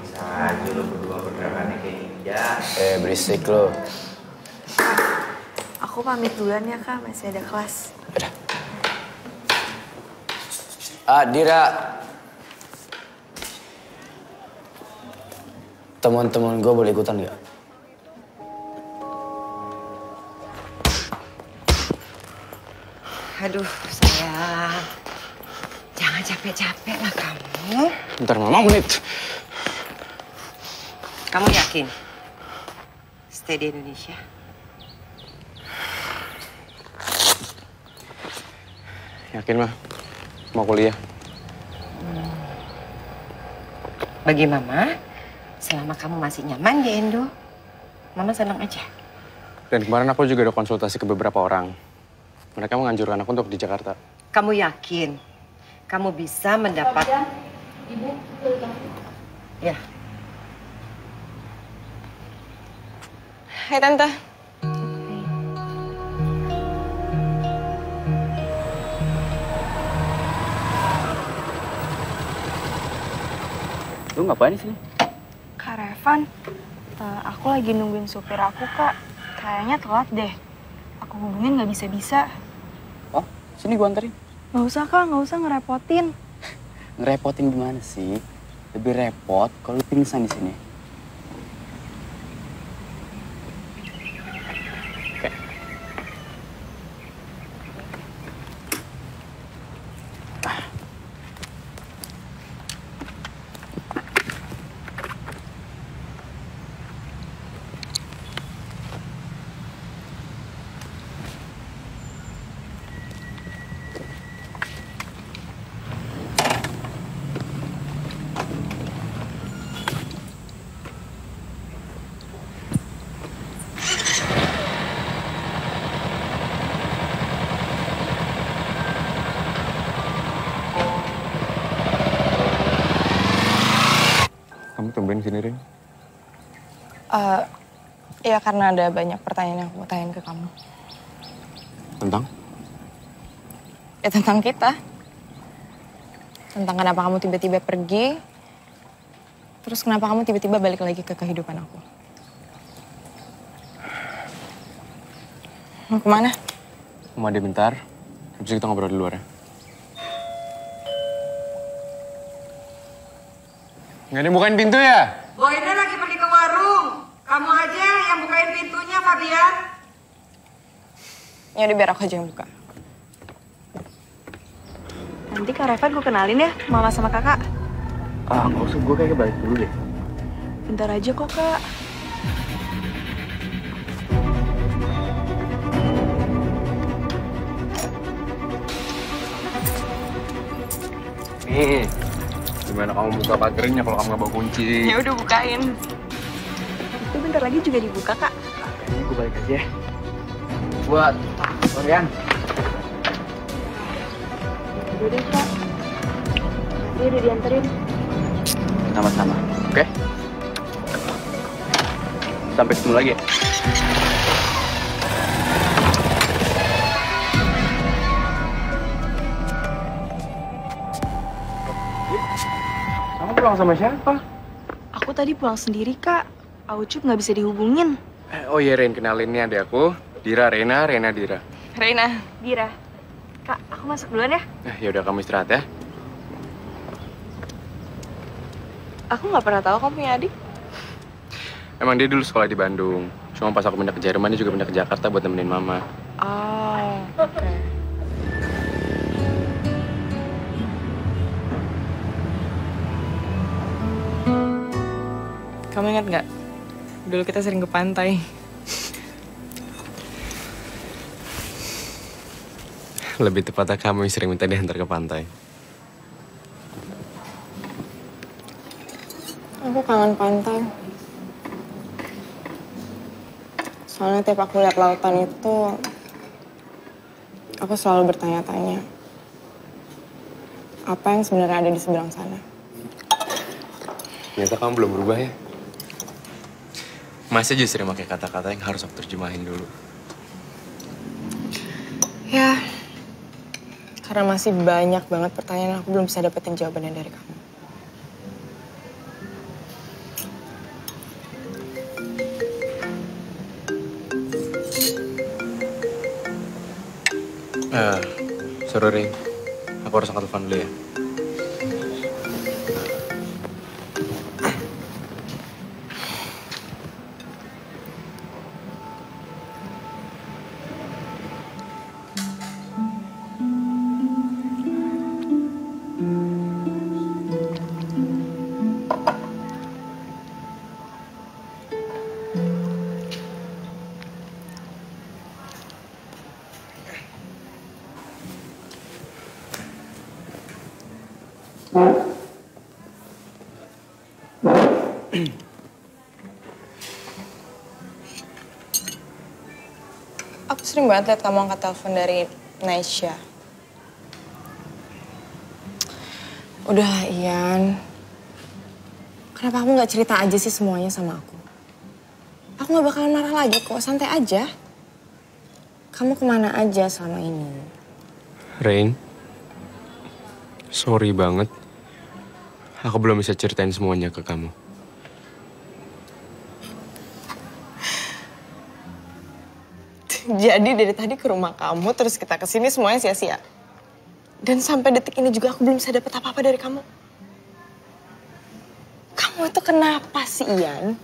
Bisa aja lo berdua pergerakannya kayak ninja. Berisik lo. Aku pamit duluan ya Kak, masih ada kelas. Dira. Teman-teman gue boleh ikutan nggak? Aduh, sayang. Jangan capek-capek lah kamu. Bentar, Mama, menit. Kamu yakin? Stay di Indonesia? Yakin, Ma. Mau kuliah. Bagi Mama, selama kamu masih nyaman di Indo, Mama senang aja. Dan kemarin aku juga udah konsultasi ke beberapa orang. Mereka menganjurkan aku untuk di Jakarta. Kamu yakin kamu bisa mendapat... Ibu, Ya. Hai Tante. Lu ngapain di sini? Kak Revan, aku lagi nungguin supir aku Kak. Kayaknya telat deh. Aku hubungin nggak bisa-bisa. Oh, sini gua anterin. Nggak usah Kak, nggak usah ngerepotin. Ngerepotin gimana sih? Lebih repot kalau lu pingsan di sini. Kamu tumben sini, Rin? Ya karena ada banyak pertanyaan yang aku mau tanyain ke kamu. Tentang? Ya tentang kita. Tentang kenapa kamu tiba-tiba pergi. Terus kenapa kamu tiba-tiba balik lagi ke kehidupan aku. Mau kemana? Mau mandi bentar, habis kita ngobrol di luar ya. Nggak ada yang bukain pintu ya? Boyna lagi pergi ke warung. Kamu aja yang bukain pintunya, Fabian. Ya udah biar aku aja yang buka. Nanti Kak Revan gue kenalin ya, Mama sama Kakak. Nggak usah, gue kayaknya balik dulu deh. Bentar aja kok Kak. Nih, gimana kamu buka pagernya kalau kamu nggak bawa kunci? Ya udah bukain. Itu bentar lagi juga dibuka Kak. Kayaknya gue balik aja. Buat Florian. Udah deh Kak. Dia udah dianterin. Sama-sama, oke? Sampai ketemu lagi ya? Kamu pulang sama siapa? Aku tadi pulang sendiri Kak. Aucup nggak bisa dihubungin. Oh iya, Ren, kenalin nih adek aku. Dira, Rena, Dira. Reina. Dira. Kak, aku masuk duluan ya. Ya udah, kamu istirahat ya. Aku nggak pernah tahu kamu punya adik. Emang dia dulu sekolah di Bandung. Cuma pas aku pindah ke Jerman, dia juga pindah ke Jakarta buat nemenin mama. Oh, oke. Kamu ingat nggak? Dulu kita sering ke pantai. Lebih tepatnya kamu yang sering minta diantar ke pantai. Aku kangen pantai. Soalnya tiap aku lihat lautan itu, aku selalu bertanya-tanya, apa yang sebenarnya ada di seberang sana? Ternyata kamu belum berubah ya? Masih justru pakai kata-kata yang harus aku terjemahin dulu. Ya, karena masih banyak banget pertanyaan aku belum bisa dapetin jawabannya dari kamu. Sorry, Ring. Aku harus angkat telepon dulu ya. Aku sering banget liat kamu angkat telepon dari Naisha. Udahlah Ian. Kenapa kamu gak cerita aja sih semuanya sama aku? Aku gak bakalan marah lagi kok, santai aja. Kamu kemana aja selama ini? Rain, sorry banget. Aku belum bisa ceritain semuanya ke kamu. Jadi dari tadi ke rumah kamu, terus kita kesini semuanya sia-sia. Dan sampai detik ini juga aku belum bisa dapet apa-apa dari kamu. Kamu itu kenapa sih, Ian?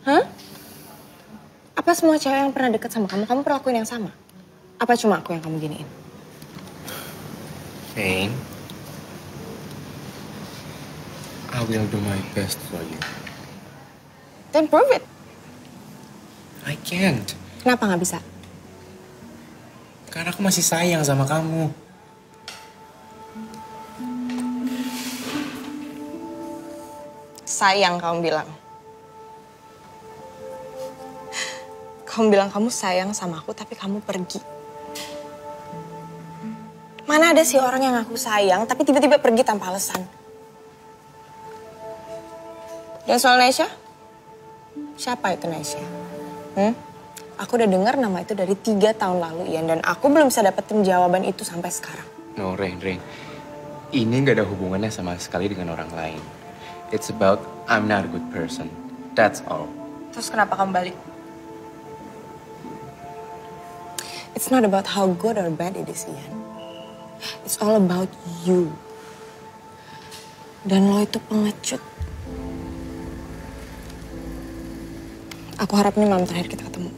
Hah? Apa semua cewek yang pernah deket sama kamu perlakuin yang sama? Apa cuma aku yang kamu giniin? Rain, I will do my best for you. Then prove it. I can't. Kenapa nggak bisa? Karena aku masih sayang sama kamu. Sayang kamu bilang. Kamu bilang kamu sayang sama aku tapi kamu pergi. Mana ada sih orang yang aku sayang tapi tiba-tiba pergi tanpa alasan? Dan soal Naisha? Siapa itu Naisha? Aku udah dengar nama itu dari 3 tahun lalu, Ian. Dan aku belum bisa dapetin jawaban itu sampai sekarang. No, Rain. Ini gak ada hubungannya sama sekali dengan orang lain. It's about I'm not a good person. That's all. Terus kenapa kamu balik? It's not about how good or bad it is, Ian. It's all about you. Dan lo itu pengecut. Aku harap ini malam terakhir kita ketemu.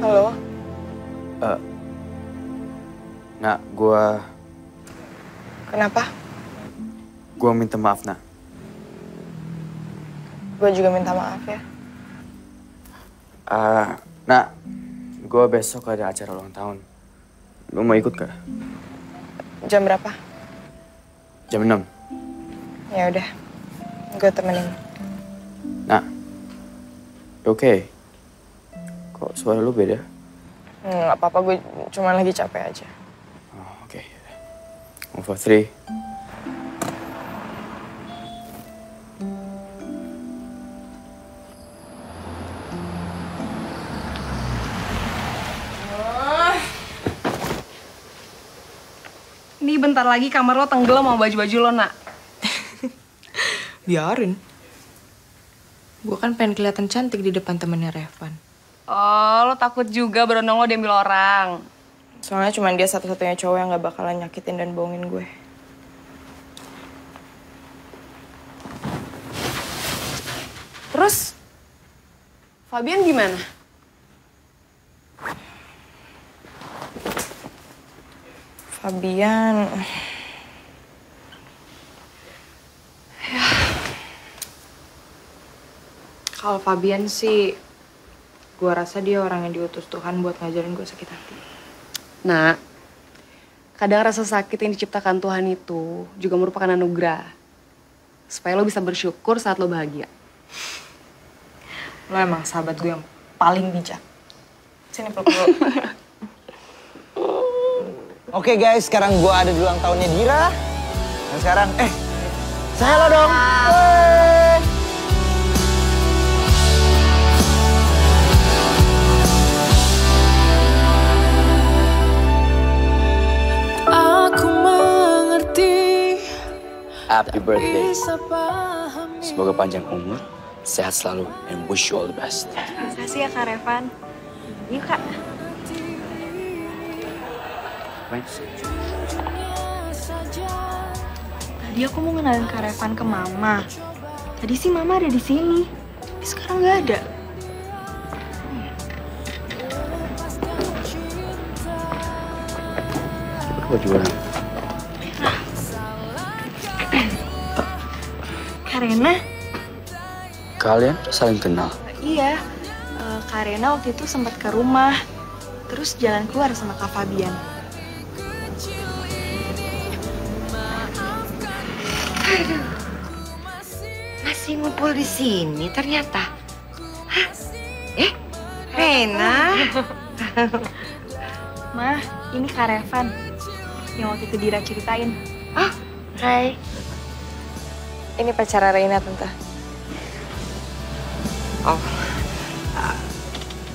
Halo? Nak, gua Kenapa? minta maaf, Nak. Gue juga minta maaf ya. Nak, gua besok ada acara ulang tahun. Lu mau ikut gak? Jam berapa? Jam 6. Ya udah, gue temenin. Nak, oke. Kok suara lu beda? Nggak apa-apa, gue cuma lagi capek aja. Oh, oke. 1, 4, 3. Ini bentar lagi kamar lo tenggelam sama baju-baju lo, Nak. Biarin. Gue kan pengen kelihatan cantik di depan temennya Revan. Oh, lo takut juga berondong lo diambil orang. Soalnya cuma dia satu-satunya cowok yang gak bakalan nyakitin dan bohongin gue. Terus, Fabian gimana? Fabian... Ya. Kalau Fabian sih, gue rasa dia orang yang diutus Tuhan buat ngajarin gue sakit hati. Nah, kadang rasa sakit yang diciptakan Tuhan itu juga merupakan anugerah. Supaya lo bisa bersyukur saat lo bahagia. Lo emang sahabat gue yang paling bijak. Sini peluk dulu. Oke guys, sekarang gue ada di ulang tahunnya Dira. Dan sekarang, saya lo dong. Aku mengerti. Happy birthday. Semoga panjang umur, sehat selalu, and wish you all the best. Makasih ya Kak Revan. Yuk Kak. Tadi aku mau ngenalin Kak Revan ke Mama. Tadi sih Mama ada di sini. Tapi sekarang nggak ada. Apa jualan? Karena? Kalian saling kenal? Iya. Kak Rena waktu itu sempat ke rumah. Terus jalan keluar sama Kak Fabian. Aduh, masih ngumpul di sini ternyata. Hah? Rena? Mah, ini Kak Revan. Yang waktu itu Dira ceritain. Oh, hai. Ini pacar Reina, Tante. Oh,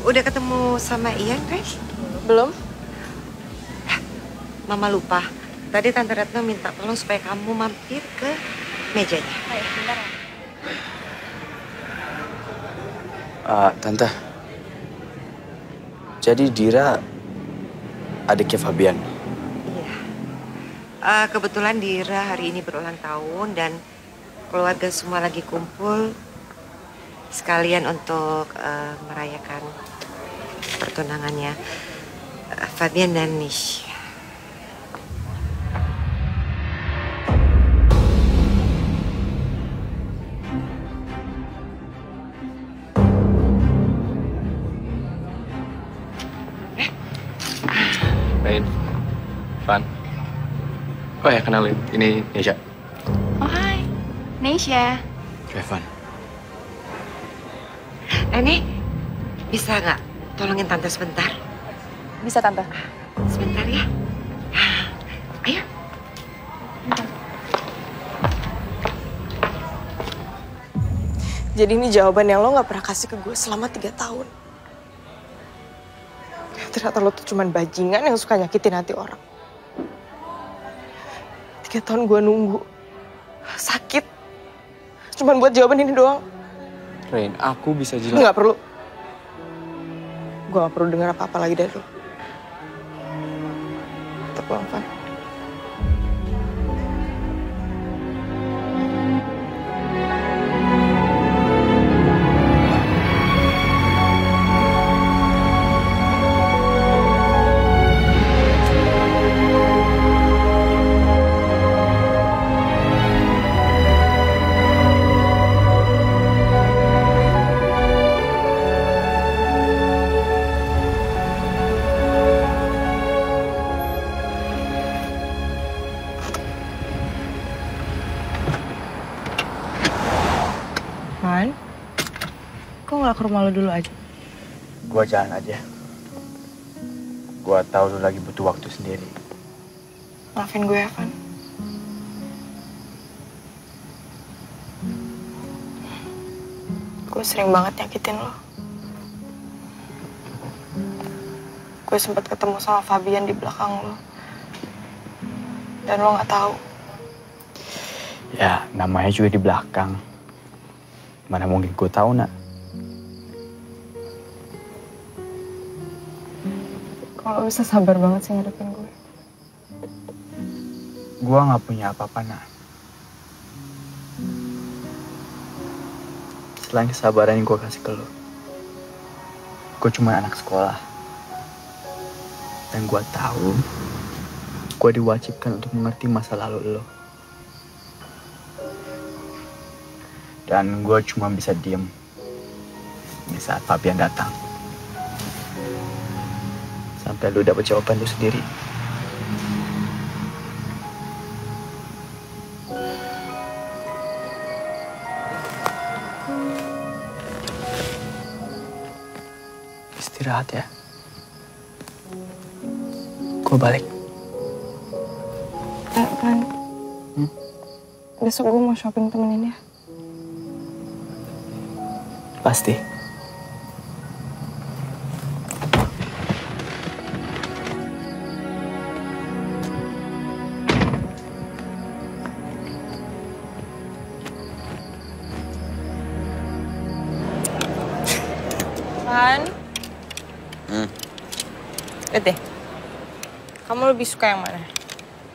udah ketemu sama Ian, guys? Belum. Mama lupa. Tadi Tante Retno minta tolong supaya kamu mampir ke mejanya. Bentar ya. Tante. Jadi Dira adiknya Fabian. Iya. Kebetulan Dira hari ini berulang tahun dan keluarga semua lagi kumpul sekalian untuk merayakan pertunangannya Fabian dan Nish. Rain, Van. Oh ya, kenalin. Ini Nesha. Oh hai, Nesha. Evan. Nih, bisa nggak tolongin Tante sebentar? Bisa, Tante. Sebentar ya. Ayo. Jadi ini jawaban yang lo gak pernah kasih ke gue selama 3 tahun. Ternyata lo tuh cuman bajingan yang suka nyakitin hati orang. 3 tahun gue nunggu. Sakit. Cuman buat jawaban ini doang. Rain, aku bisa jelas. Gak perlu. Gue gak perlu dengar apa-apa lagi dari lo. Kita pulang, Van. Man, kok nggak ke rumah lo dulu aja? Gua jalan aja. Gua tahu lu lagi butuh waktu sendiri. Maafin gue ya, Van. Gue sering banget nyakitin lo. Gue sempat ketemu sama Fabian di belakang lo. Dan lo nggak tahu. Ya, namanya juga di belakang. Mana mungkin gue tahu, nak? Kalau bisa sabar banget sih ngadepin gue. Gue nggak punya apa-apa, nak. Selain kesabaran yang gue kasih ke lo, gue cuma anak sekolah. Dan gue tahu, gue diwajibkan untuk mengerti masa lalu lo. Dan gue cuma bisa diem di saat Fabian datang. Sampai lu dapet jawaban lu sendiri. Istirahat ya. Gue balik. Kan, besok gue mau shopping temenin ya. Pasti. Kan? Lihat deh. Kamu lebih suka yang mana?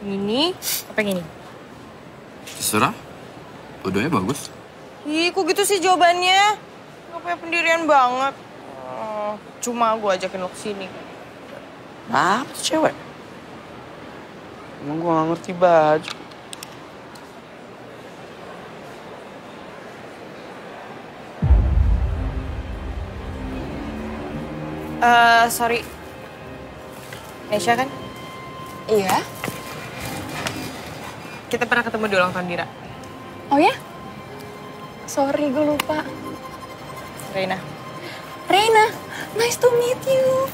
Ini apa yang ini? Terserah. Dua-duanya bagus. Ih, kok gitu sih jawabannya? Gak punya pendirian banget. Cuma gue ajakin lo kesini. Apa tuh cewek? Emang gue gak ngerti baju. Sorry. Nesha kan? Iya. Kita pernah ketemu di ulang tahun Dira. Oh ya? Sorry, gue lupa. Reina. Reina, nice to meet you.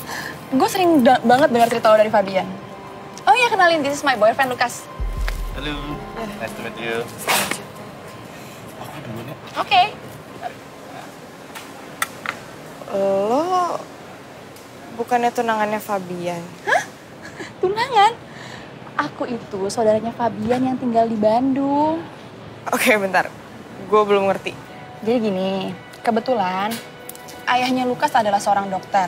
Gue sering banget dengar cerita lo dari Fabian. Oh iya, kenalin, this is my boyfriend, Lukas. Halo, nice to meet you. Oke. Lo bukannya tunangannya Fabian? Hah? Tunangan? Aku itu saudaranya Fabian yang tinggal di Bandung. Oke, bentar. Gue belum ngerti. Jadi gini, kebetulan ayahnya Lukas adalah seorang dokter.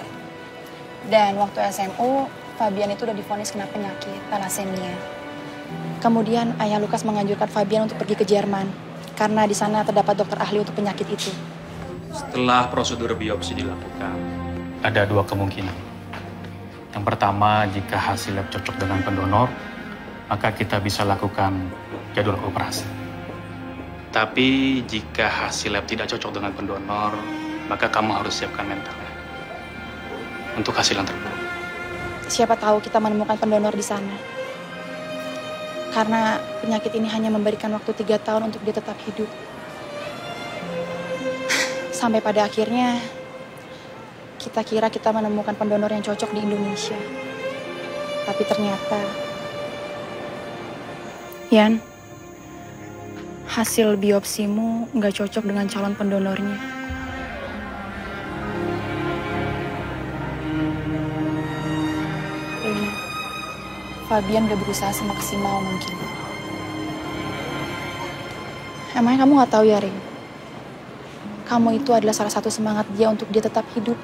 Dan waktu SMU, Fabian itu udah divonis kena penyakit thalassemia. Kemudian ayah Lukas menganjurkan Fabian untuk pergi ke Jerman. Karena di sana terdapat dokter ahli untuk penyakit itu. Setelah prosedur biopsi dilakukan, ada dua kemungkinan. Yang pertama, jika hasil lab cocok dengan pendonor, maka kita bisa lakukan jadwal operasi. Tapi jika hasil lab tidak cocok dengan pendonor, maka kamu harus siapkan mentalnya untuk hasil yang terbaik. Siapa tahu kita menemukan pendonor di sana. Karena penyakit ini hanya memberikan waktu 3 tahun untuk dia tetap hidup. Sampai pada akhirnya, kita kira kita menemukan pendonor yang cocok di Indonesia. Tapi ternyata, Yan, hasil biopsimu nggak cocok dengan calon pendonornya. Fabian udah berusaha semaksimal mungkin. Emangnya kamu nggak tahu ya, Rin? Kamu itu adalah salah satu semangat dia untuk dia tetap hidup.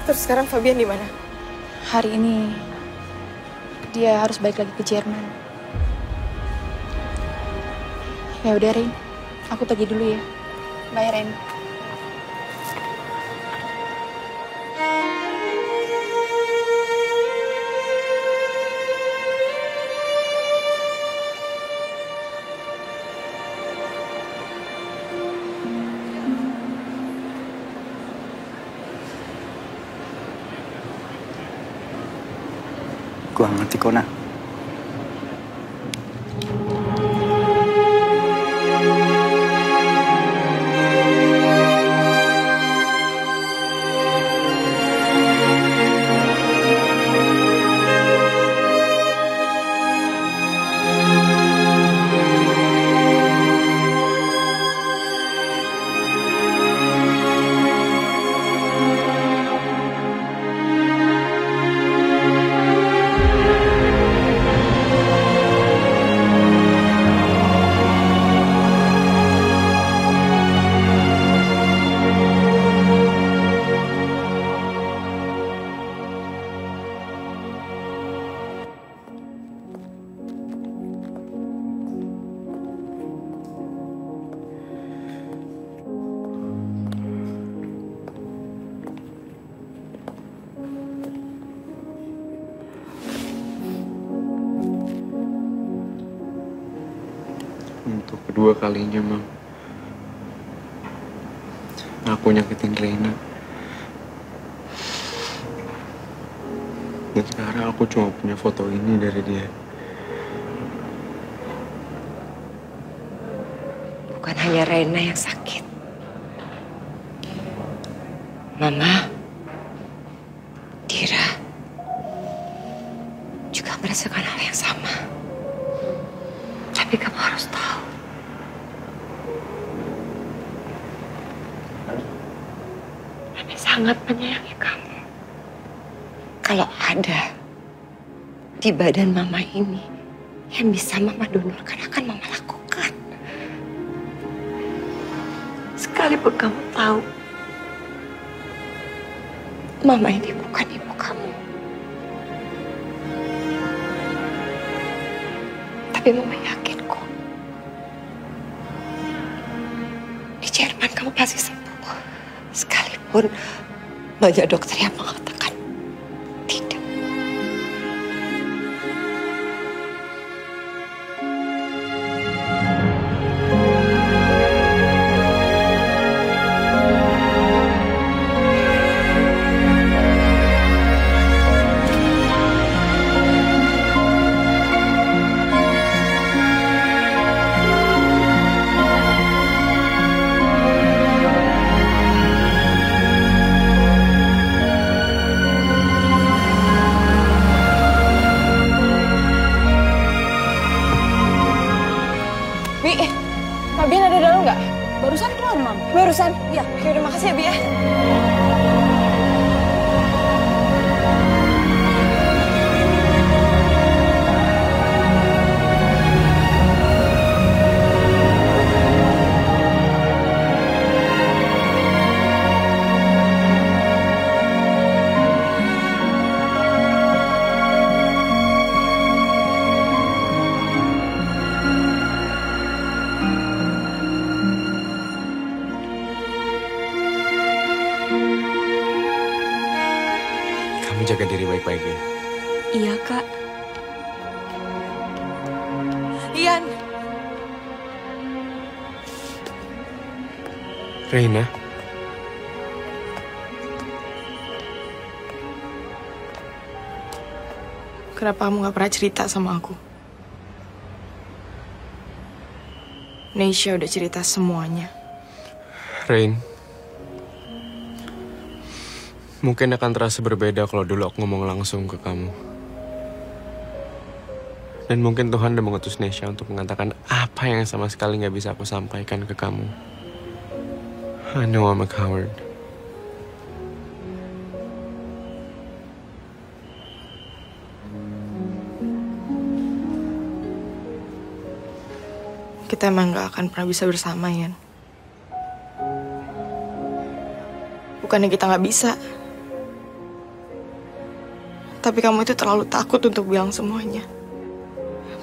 Terus sekarang Fabian di mana? Hari ini dia harus balik lagi ke Jerman. Ya udah, Rin, aku pergi dulu ya. Bye, Rin. Gue ngerti kok, Nak. Untuk kedua kalinya, Mam. Aku nyakitin Reina. Dan sekarang aku cuma punya foto ini dari dia. Bukan hanya Reina yang sakit. Mama, Dira juga merasakan hal yang sama. Tapi kamu harus tahu, Mama sangat menyayangi kamu. Kalau ada di badan Mama ini yang bisa Mama donorkan, akan Mama lakukan. Sekalipun kamu tahu Mama ini bukan ibu kamu. Tapi Mama yakin kok, di Jerman kamu pasti sembuh. Sekalipun banyak dokter yang mengatakan tidak. Bi, Fabian ada dalam nggak? Barusan keluar, Mam. Barusan? Iya. Yaudah, makasih ya, Bi ya. Kamu jaga diri baik-baik ya. Iya, Kak. Ian. Reina. Kenapa kamu gak pernah cerita sama aku? Neisha udah cerita semuanya. Rain. Mungkin akan terasa berbeda kalau dulu aku ngomong langsung ke kamu. Dan mungkin Tuhan udah mengutus Neisha untuk mengatakan apa yang sama sekali gak bisa aku sampaikan ke kamu. I know I'm a coward. Kita emang gak akan pernah bisa bersama, Ian. Bukannya kita gak bisa. Tapi kamu itu terlalu takut untuk bilang semuanya.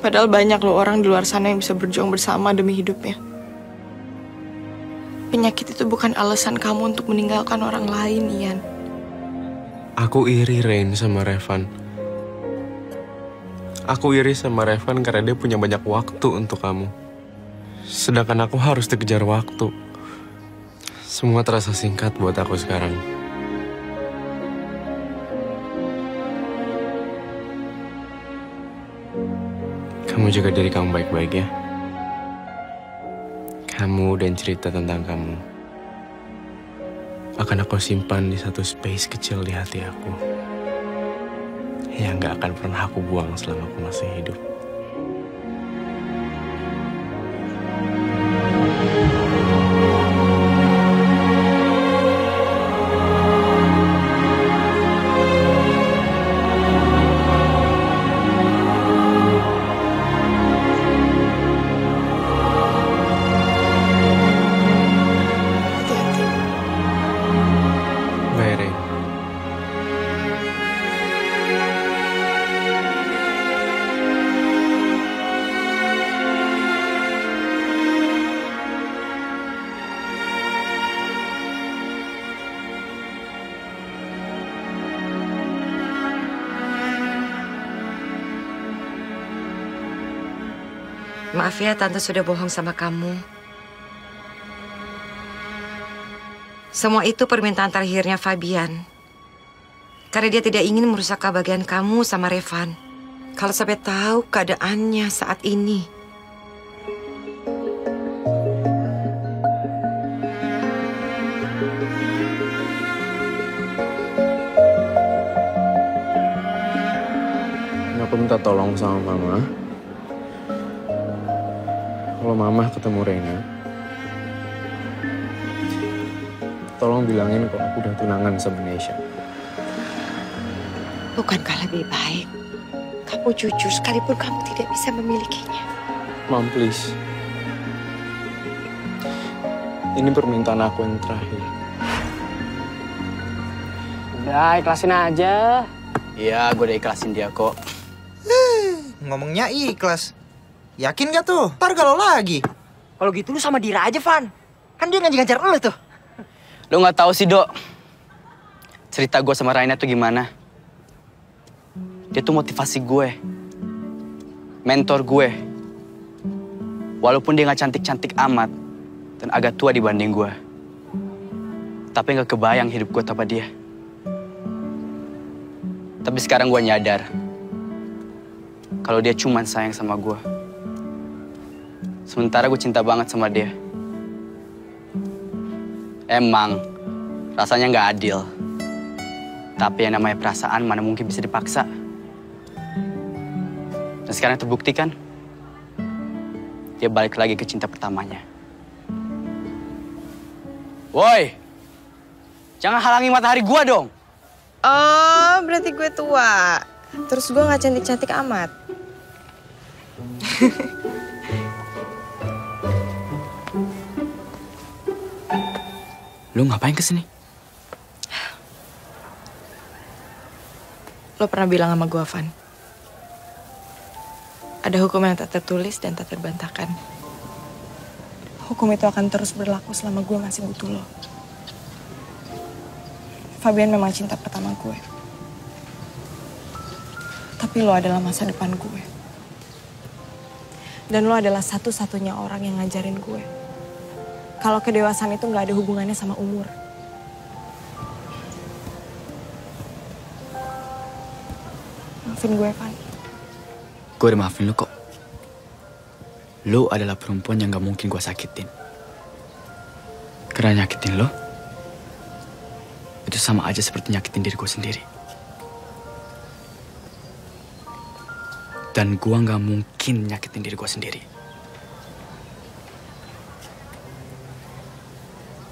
Padahal banyak loh orang di luar sana yang bisa berjuang bersama demi hidupnya. Penyakit itu bukan alasan kamu untuk meninggalkan orang lain, Ian. Aku iri, Rain, sama Revan. Aku iri sama Revan karena dia punya banyak waktu untuk kamu. Sedangkan aku harus dikejar waktu. Semua terasa singkat buat aku sekarang. Kamu jaga diri kamu baik-baik ya. Kamu dan cerita tentang kamu akan aku simpan di satu space kecil di hati aku yang gak akan pernah aku buang selama aku masih hidup. Bye, Rain. Maaf ya, Tante sudah bohong sama kamu. Semua itu permintaan terakhirnya Fabian. Karena dia tidak ingin merusak kebahagiaan kamu sama Revan. Kalau sampai tahu keadaannya saat ini. minta tolong sama Mama. Kalau Mama ketemu Reina, tolong bilangin kalau aku udah tunangan sama Nesha. Bukankah lebih baik kamu jujur sekalipun kamu tidak bisa memilikinya? Mom, please. Ini permintaan aku yang terakhir. Udah, ikhlasin aja. Iya, gue udah ikhlasin dia kok. Ngomongnya ikhlas. Yakin gak tuh? Ntar galau lagi. Kalau gitu lu sama Dira aja, Van. Kan dia ngajar-ngajar lu tuh. Lo nggak tahu sih, Dok. Cerita gue sama Raina tuh gimana? Dia tuh motivasi gue. Mentor gue. Walaupun dia nggak cantik-cantik amat dan agak tua dibanding gue. Tapi nggak kebayang hidup gue tanpa dia. Tapi sekarang gue nyadar kalau dia cuma sayang sama gue. Sementara gue cinta banget sama dia. Emang rasanya nggak adil. Tapi yang namanya perasaan mana mungkin bisa dipaksa. Dan sekarang terbukti kan, dia balik lagi ke cinta pertamanya. Woi, jangan halangi matahari gue dong. Oh, berarti gue tua. Terus gue gak cantik-cantik amat. Lu ngapain kesini? Lo pernah bilang sama gue, Van. Ada hukum yang tak tertulis dan tak terbantahkan. Hukum itu akan terus berlaku selama gue masih butuh lo. Fabian memang cinta pertama gue. Tapi lo adalah masa depan gue. Dan lo adalah satu-satunya orang yang ngajarin gue. Kalau kedewasaan itu gak ada hubungannya sama umur. Maafin gue, Van. Gue udah maafin lo kok. Lo adalah perempuan yang gak mungkin gue sakitin. Karena nyakitin lo, itu sama aja seperti nyakitin diri gue sendiri. Dan gue gak mungkin nyakitin diri gue sendiri.